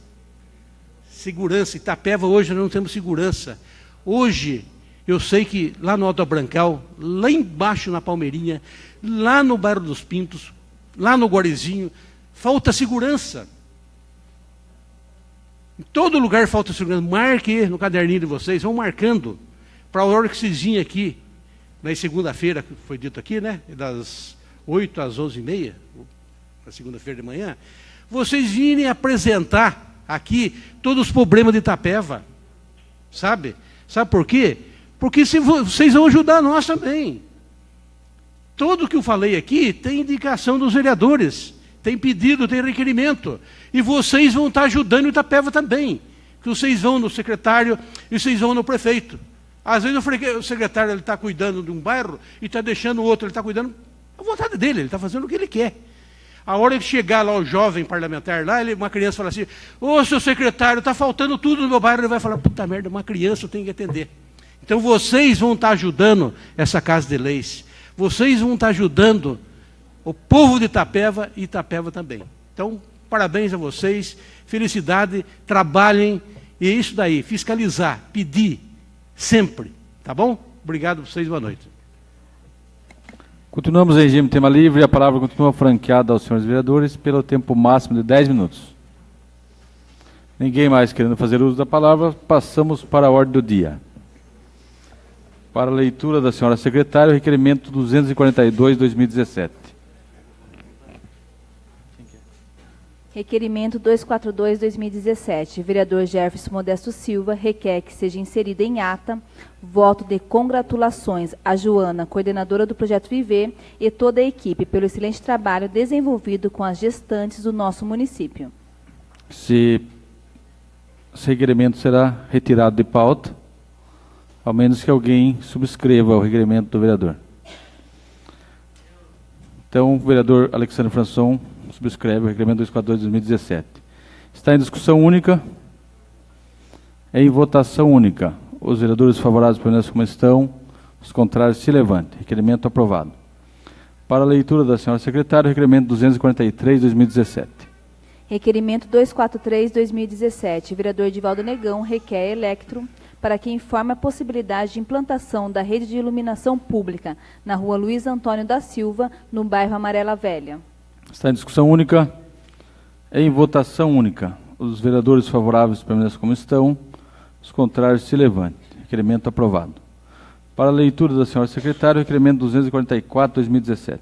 Speaker 9: Itapeva hoje nós não temos segurança. Hoje, eu sei que lá no Alto Brancal, lá embaixo na Palmeirinha, lá no Bairro dos Pintos, lá no Guarezinho, falta segurança. Em todo lugar falta segurança. Marque no caderninho de vocês, vão marcando, para a hora que vocês virem aqui, na segunda-feira, que foi dito aqui, né? Das 8 às 11h30, na segunda-feira de manhã, vocês virem apresentar aqui todos os problemas de Itapeva. Sabe? Sabe por quê? Porque vocês vão ajudar nós também. Tudo que eu falei aqui tem indicação dos vereadores, tem pedido, tem requerimento. E vocês vão estar ajudando o Itapeva também. Que vocês vão no secretário e vocês vão no prefeito. Às vezes o secretário está cuidando de um bairro e está deixando o outro, ele está cuidando à vontade dele, ele está fazendo o que ele quer. A hora que chegar lá o jovem parlamentar, lá uma criança fala assim, ô seu secretário, está faltando tudo no meu bairro, ele vai falar, puta merda, uma criança eu tenho que atender. Então vocês vão estar ajudando essa Casa de Leis. Vocês vão estar ajudando o povo de Itapeva e Itapeva também. Então, parabéns a vocês, felicidade, trabalhem, e é isso daí, fiscalizar, pedir, sempre, tá bom? Obrigado a vocês, boa noite.
Speaker 1: Continuamos em regime de tema livre e a palavra continua franqueada aos senhores vereadores pelo tempo máximo de 10 minutos. Ninguém mais querendo fazer uso da palavra, passamos para a ordem do dia. Para a leitura da senhora secretária, o requerimento 242/2017.
Speaker 4: Requerimento 242/2017. Vereador Jefferson Modesto Silva requer que seja inserido em ata voto de congratulações a Joana, coordenadora do Projeto Viver, e toda a equipe pelo excelente trabalho desenvolvido com as gestantes do nosso município.
Speaker 1: Esse requerimento será retirado de pauta, ao menos que alguém subscreva o requerimento do vereador. Então, o vereador Alexandre Françon subscreve o requerimento 242/2017. Está em discussão única. Em votação única. Os vereadores favoráveis permaneçam como estão. Os contrários se levantem. Requerimento aprovado. Para a leitura da senhora secretária, o requerimento 243/2017.
Speaker 4: Requerimento 243/2017. Vereador Edivaldo Negão requer Electro para que informe a possibilidade de implantação da rede de iluminação pública na rua Luiz Antônio da Silva, no bairro Amarela Velha.
Speaker 1: Está em discussão única. Em votação única. Os vereadores favoráveis permaneçam como estão. Os contrários se levantem. Requerimento aprovado. Para a leitura da senhora secretária, o requerimento 244/2017.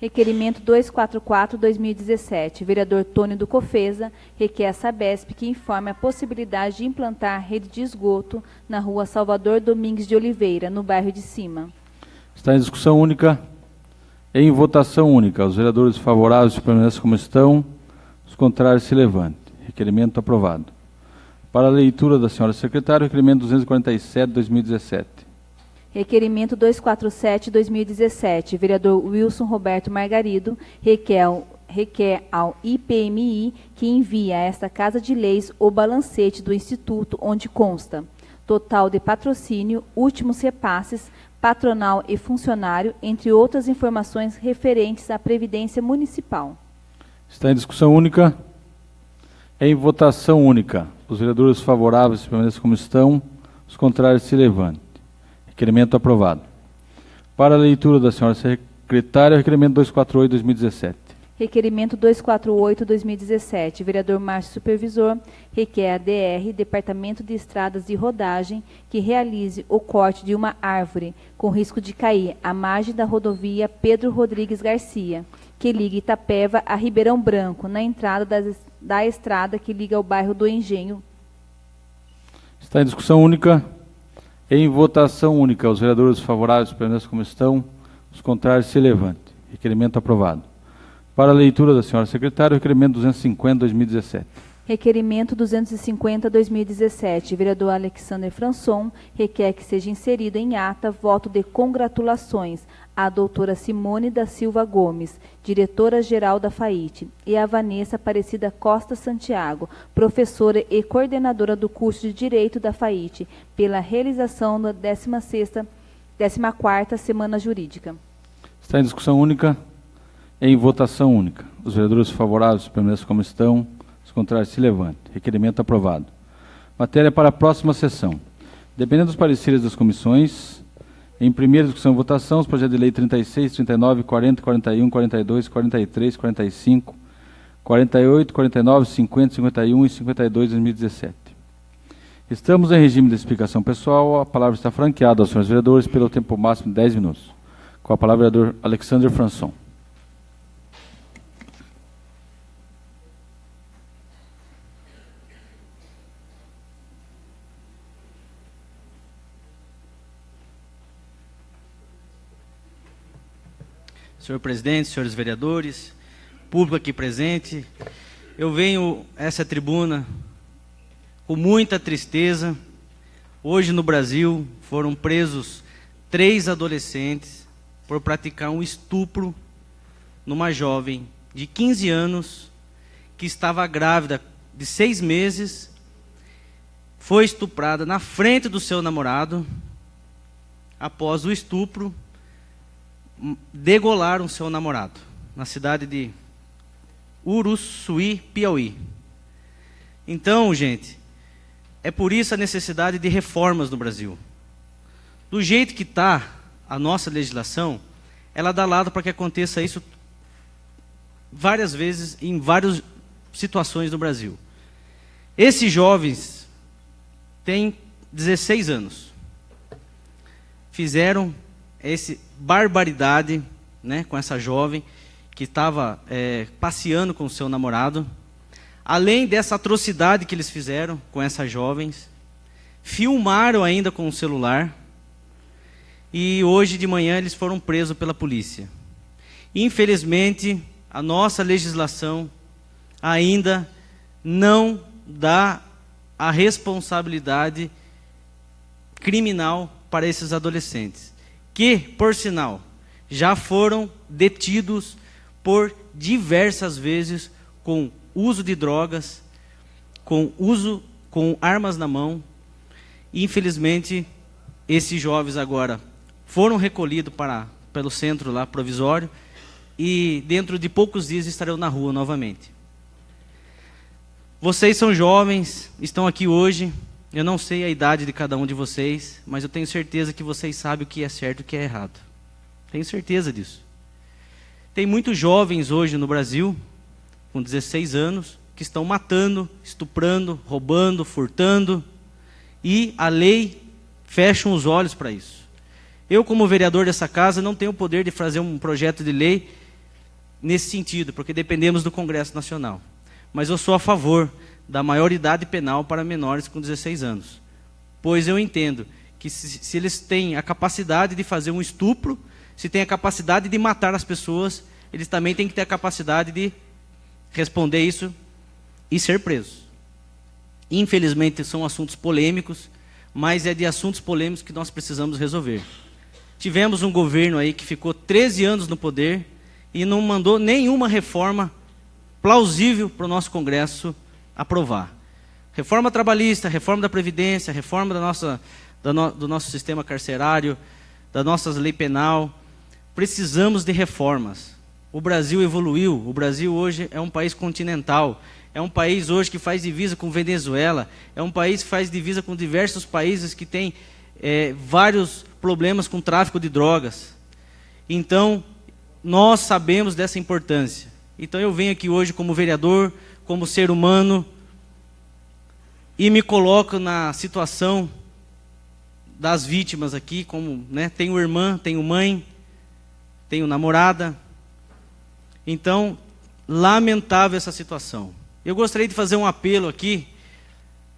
Speaker 4: Requerimento 244/2017. Vereador Tônio do Cofeza requer a Sabesp que informe a possibilidade de implantar rede de esgoto na rua Salvador Domingues de Oliveira, no bairro de Cima.
Speaker 1: Está em discussão única. Em votação única. Os vereadores favoráveis permaneçam como estão. Os contrários se levantem. Requerimento aprovado. Para a leitura da senhora secretária, o requerimento 247/2017.
Speaker 4: Requerimento 247/2017. Vereador Wilson Roberto Margarido requer ao IPMI que envie a esta Casa de Leis o balancete do Instituto, onde consta total de patrocínio, últimos repasses, patronal e funcionário, entre outras informações referentes à Previdência Municipal.
Speaker 1: Está em discussão única. Em votação única. Os vereadores favoráveis permaneçam como estão. Os contrários se levantem. Requerimento aprovado. Para a leitura da senhora secretária, requerimento 248/2017.
Speaker 4: Requerimento 248/2017. Vereador Márcio Supervisor requer a DR, Departamento de Estradas de Rodagem, que realize o corte de uma árvore com risco de cair à margem da rodovia Pedro Rodrigues Garcia, que liga Itapeva a Ribeirão Branco, na entrada da estrada que liga ao bairro do Engenho.
Speaker 1: Está em discussão única. Em votação única, os vereadores favoráveis permaneçam como estão, os contrários se levante. Requerimento aprovado. Para a leitura da senhora secretária, o requerimento 250/2017.
Speaker 4: Requerimento 250/2017. Vereador Alexander Franson requer que seja inserido em ata voto de congratulações à doutora Simone da Silva Gomes, diretora-geral da FAIT, e à Vanessa Aparecida Costa Santiago, professora e coordenadora do curso de Direito da FAIT, pela realização da 14ª Semana Jurídica.
Speaker 1: Está em discussão única, em votação única. Os vereadores favoráveis permaneçam como estão, os contrários se levantem. Requerimento aprovado. Matéria para a próxima sessão. Dependendo dos pareceres das comissões, em primeira discussão e votação, os projetos de lei 36, 39, 40, 41, 42, 43, 45, 48, 49, 50, 51 e 52 de 2017. Estamos em regime de explicação pessoal. A palavra está franqueada aos senhores vereadores pelo tempo máximo de 10 minutos. Com a palavra, o vereador Alexander Franson.
Speaker 6: Senhor presidente, senhores vereadores, público aqui presente, eu venho a essa tribuna com muita tristeza. Hoje no Brasil foram presos 3 adolescentes por praticar um estupro numa jovem de 15 anos que estava grávida de 6 meses, foi estuprada na frente do seu namorado. Após o estupro, degolaram seu namorado na cidade de Uruçuí, Piauí. Então, gente, é por isso a necessidade de reformas no Brasil. Do jeito que está a nossa legislação, ela dá lado para que aconteça isso várias vezes em várias situações no Brasil. Esses jovens têm 16 anos. Fizeram essa barbaridade, né, com essa jovem que estava passeando com o seu namorado. Além dessa atrocidade que eles fizeram com essas jovens, filmaram ainda com o celular, e hoje de manhã eles foram presos pela polícia. Infelizmente, a nossa legislação ainda não dá a responsabilidade criminal para esses adolescentes, que, por sinal, já foram detidos por diversas vezes com uso de drogas, com armas na mão. Infelizmente, esses jovens agora foram recolhidos pelo centro lá provisório e dentro de poucos dias estarão na rua novamente. Vocês são jovens, estão aqui hoje. Eu não sei a idade de cada um de vocês, mas eu tenho certeza que vocês sabem o que é certo e o que é errado. Tenho certeza disso. Tem muitos jovens hoje no Brasil, com 16 anos, que estão matando, estuprando, roubando, furtando, e a lei fecha os olhos para isso. Eu, como vereador dessa casa, não tenho o poder de fazer um projeto de lei nesse sentido, porque dependemos do Congresso Nacional. Mas eu sou a favor da maioridade penal para menores com 16 anos. Pois eu entendo que se eles têm a capacidade de fazer um estupro, se têm a capacidade de matar as pessoas, eles também têm que ter a capacidade de responder isso e ser presos. Infelizmente são assuntos polêmicos, mas é de assuntos polêmicos que nós precisamos resolver. Tivemos um governo aí que ficou 13 anos no poder e não mandou nenhuma reforma plausível para o nosso Congresso aprovar. Reforma trabalhista, reforma da Previdência, reforma do nosso sistema carcerário, da nossa lei penal. Precisamos de reformas. O Brasil evoluiu, o Brasil hoje é um país continental, é um país hoje que faz divisa com Venezuela, é um país que faz divisa com diversos países que têm vários problemas com tráfico de drogas. Então, nós sabemos dessa importância. Então eu venho aqui hoje como vereador, como ser humano, e me coloco na situação das vítimas aqui, como, né, tenho irmã, tenho mãe, tenho namorada. Então, lamentável essa situação. Eu gostaria de fazer um apelo aqui,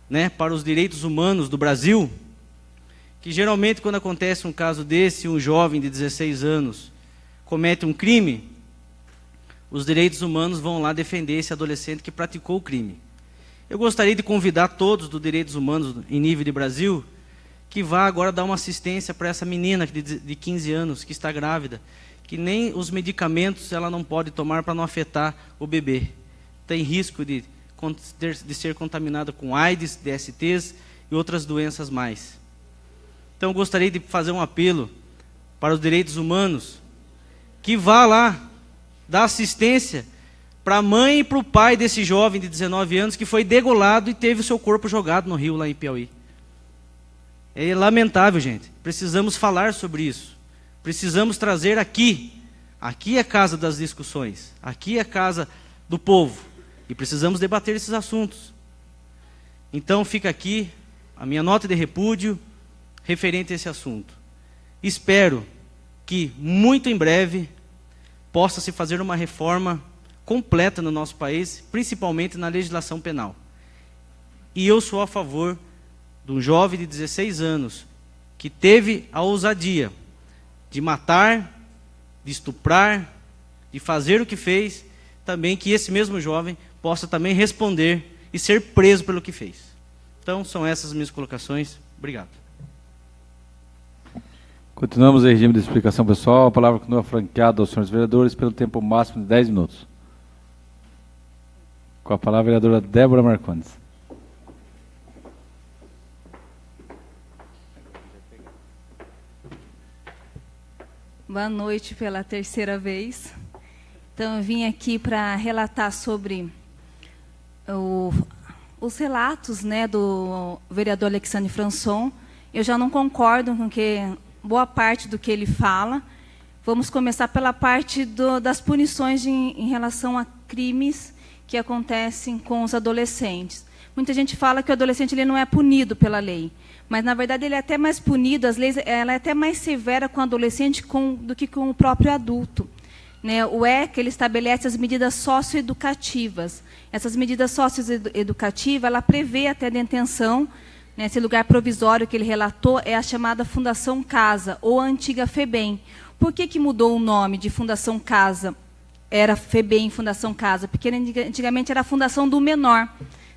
Speaker 6: né, para os direitos humanos do Brasil, que geralmente quando acontece um caso desse, um jovem de 16 anos comete um crime, os direitos humanos vão lá defender esse adolescente que praticou o crime. Eu gostaria de convidar todos do Direitos Humanos em nível de Brasil que vá agora dar uma assistência para essa menina de 15 anos que está grávida, que nem os medicamentos ela não pode tomar para não afetar o bebê. Tem risco de ser contaminada com AIDS, DSTs e outras doenças mais. Então eu gostaria de fazer um apelo para os direitos humanos que vá lá dar assistência para a mãe e para o pai desse jovem de 19 anos que foi degolado e teve o seu corpo jogado no rio lá em Piauí. É lamentável, gente. Precisamos falar sobre isso. Precisamos trazer aqui. Aqui é a casa das discussões. Aqui é a casa do povo. E precisamos debater esses assuntos. Então fica aqui a minha nota de repúdio referente a esse assunto. Espero que muito em breve possa se fazer uma reforma completa no nosso país, principalmente na legislação penal. E eu sou a favor de um jovem de 16 anos que teve a ousadia de matar, de estuprar, de fazer o que fez, também que esse mesmo jovem possa também responder e ser preso pelo que fez. Então, são essas as minhas colocações. Obrigado.
Speaker 1: Continuamos em regime de explicação pessoal. A palavra continua franqueada aos senhores vereadores pelo tempo máximo de 10 minutos. Com a palavra a vereadora Débora Marcondes.
Speaker 4: Boa noite pela terceira vez. Então, eu vim aqui para relatar sobre os relatos, né, do vereador Alexandre Françon. Eu já não concordo com boa parte do que ele fala. Vamos começar pela parte das punições em relação a crimes que acontecem com os adolescentes. Muita gente fala que o adolescente ele não é punido pela lei, mas na verdade ele é até mais punido, as leis ela é até mais severa com o adolescente do que com o próprio adulto. Né? O ECA ele estabelece as medidas socioeducativas. Essas medidas socioeducativas ela prevê até a detenção. Né, esse lugar provisório que ele relatou é a chamada Fundação Casa, ou a antiga FEBEM. Por que mudou o nome de Fundação Casa? Era FEBEM, Fundação Casa, porque antigamente era a Fundação do Menor.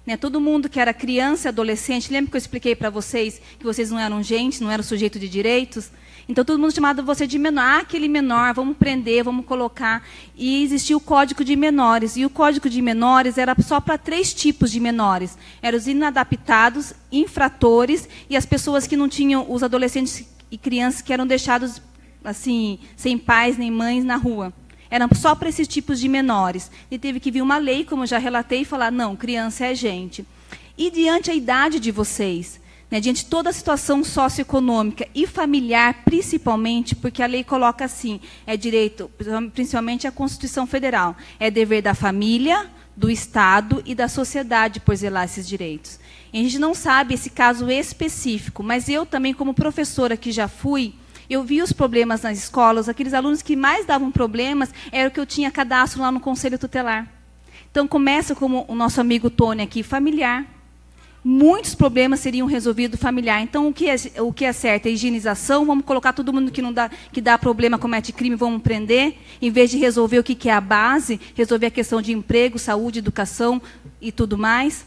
Speaker 4: Né, todo mundo que era criança e adolescente, lembra que eu expliquei para vocês que vocês não eram gente, não eram sujeito de direitos? Então, todo mundo chamava você de menor. Ah, aquele menor, vamos prender, vamos colocar. E existia o Código de Menores. E o Código de Menores era só para 3 tipos de menores. Eram os inadaptados, infratores e as pessoas que não tinham, os adolescentes e crianças que eram deixados assim, sem pais nem mães na rua. Eram só para esses tipos de menores. E teve que vir uma lei, como eu já relatei, e falar, não, criança é gente. E diante a idade de vocês, né, diante de toda a situação socioeconômica e familiar, principalmente, porque a lei coloca assim, é direito, principalmente a Constituição Federal, é dever da família, do Estado e da sociedade por zelar esses direitos. E a gente não sabe esse caso específico, mas eu também, como professora que já fui, eu vi os problemas nas escolas, aqueles alunos que mais davam problemas, era o que eu tinha cadastro lá no Conselho Tutelar. Então, começa como o nosso amigo Tony aqui, familiar. Muitos problemas seriam resolvidos familiar. Então, o que é certo? É higienização, vamos colocar todo mundo que dá problema, comete crime, vamos prender, em vez de resolver o que é a base, resolver a questão de emprego, saúde, educação e tudo mais.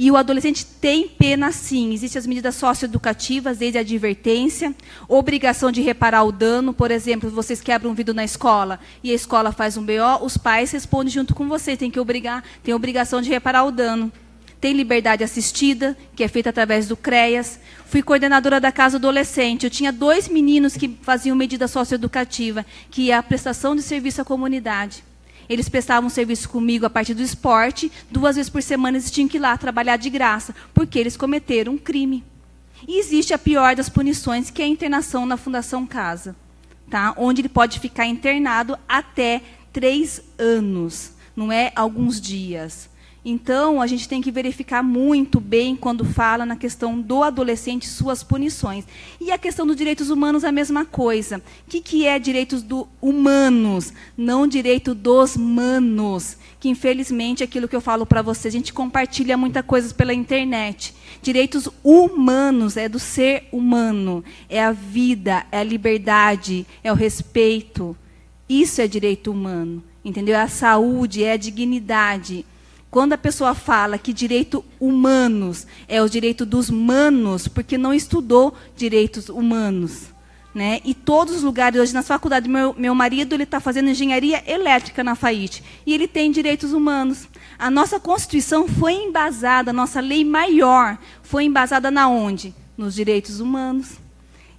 Speaker 4: E o adolescente tem pena, sim. Existem as medidas socioeducativas, desde a advertência, obrigação de reparar o dano. Por exemplo, vocês quebram um vidro na escola e a escola faz um BO, os pais respondem junto com vocês, tem a obrigação de reparar o dano. Tem liberdade assistida, que é feita através do CREAS. Fui coordenadora da Casa Adolescente. Eu tinha 2 meninos que faziam medida socioeducativa, que é a prestação de serviço à comunidade. Eles prestavam serviço comigo a partir do esporte, 2 vezes por semana eles tinham que ir lá trabalhar de graça, porque eles cometeram um crime. E existe a pior das punições, que é a internação na Fundação Casa, tá? Onde ele pode ficar internado até 3 anos, não é alguns dias. Então, a gente tem que verificar muito bem quando fala na questão do adolescente, suas punições. E a questão dos direitos humanos, a mesma coisa. O que é direitos humanos? Não direito dos manos. Que, infelizmente, é aquilo que eu falo para vocês, a gente compartilha muita coisa pela internet. Direitos humanos é do ser humano. É a vida, é a liberdade, é o respeito. Isso é direito humano. Entendeu? É a saúde, é a dignidade. Quando a pessoa fala que direitos humanos é o direito dos manos, porque não estudou direitos humanos. Né? E todos os lugares, hoje, nas faculdades, meu marido está fazendo engenharia elétrica na FAIT, e ele tem direitos humanos. A nossa Constituição foi embasada, a nossa lei maior foi embasada na onde? Nos direitos humanos.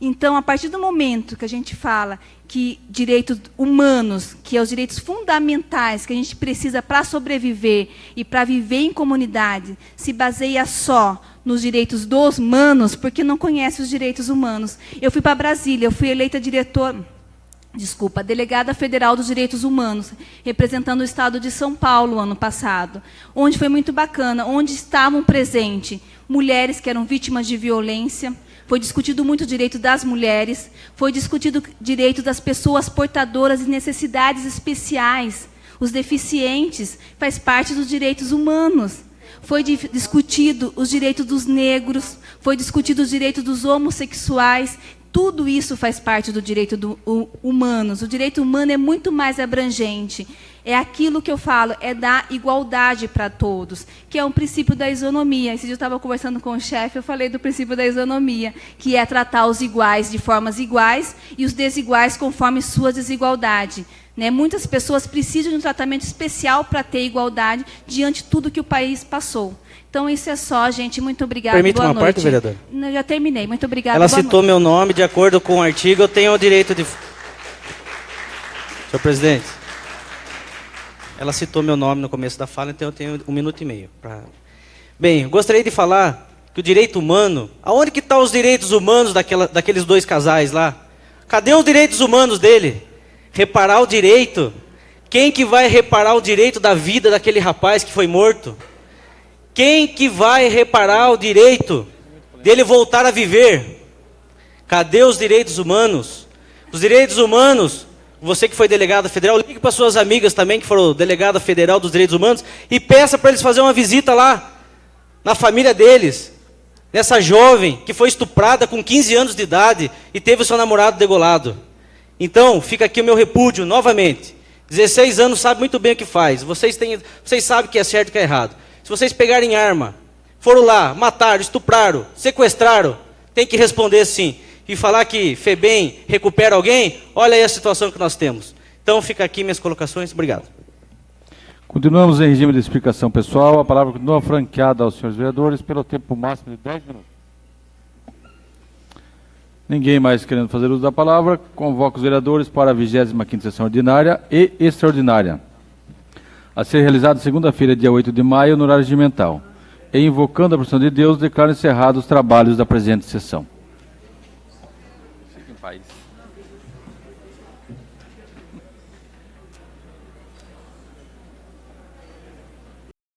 Speaker 4: Então, a partir do momento que a gente fala que direitos humanos, que é os direitos fundamentais que a gente precisa para sobreviver e para viver em comunidade, se baseia só nos direitos dos manos, porque não conhece os direitos humanos. Eu fui para Brasília, eu fui eleita delegada federal dos direitos humanos, representando o estado de São Paulo ano passado, onde foi muito bacana, onde estavam presentes mulheres que eram vítimas de violência. Foi discutido muito o direito das mulheres, foi discutido o direito das pessoas portadoras de necessidades especiais, os deficientes, faz parte dos direitos humanos. Foi discutido os direitos dos negros, foi discutido os direitos dos homossexuais. Tudo isso faz parte do direito humanos. O direito humano é muito mais abrangente. É aquilo que eu falo, é dar igualdade para todos, que é um princípio da isonomia. Esse dia eu estava conversando com o chefe, eu falei do princípio da isonomia, que é tratar os iguais de formas iguais e os desiguais conforme sua desigualdade. Né? Muitas pessoas precisam de um tratamento especial para ter igualdade diante de tudo que o país passou. Então, isso é só, gente. Muito obrigada.
Speaker 10: Permite uma parte, vereador?
Speaker 4: Eu já terminei. Muito obrigada.
Speaker 10: Ela citou meu nome, de acordo com o artigo, eu tenho o direito de... Senhor presidente, ela citou meu nome no começo da fala, então eu tenho 1 minuto e meio. Bem, eu gostaria de falar que o direito humano... Aonde que estão os direitos humanos daqueles 2 casais lá? Cadê os direitos humanos dele? Reparar o direito? Quem que vai reparar o direito da vida daquele rapaz que foi morto? Quem que vai reparar o direito dele voltar a viver? Cadê os direitos humanos? Os direitos humanos, você que foi delegada federal, ligue para suas amigas também que foram delegada federal dos direitos humanos e peça para eles fazerem uma visita lá, na família deles. Nessa jovem que foi estuprada com 15 anos de idade e teve o seu namorado degolado. Então, fica aqui o meu repúdio novamente. 16 anos sabe muito bem o que faz. Vocês sabem o que é certo e o que é errado. Se vocês pegarem arma, foram lá, mataram, estupraram, sequestraram, tem que responder sim. E falar que FEBEM recupera alguém, olha aí a situação que nós temos. Então fica aqui minhas colocações, obrigado.
Speaker 1: Continuamos em regime de explicação pessoal. A palavra continua franqueada aos senhores vereadores pelo tempo máximo de 10 minutos. Ninguém mais querendo fazer uso da palavra, convoco os vereadores para a 25ª sessão ordinária e extraordinária, a ser realizada segunda-feira, dia 8 de maio, no horário regimental. E invocando a proteção de Deus, declaro encerrados os trabalhos da presente sessão. Fique em paz.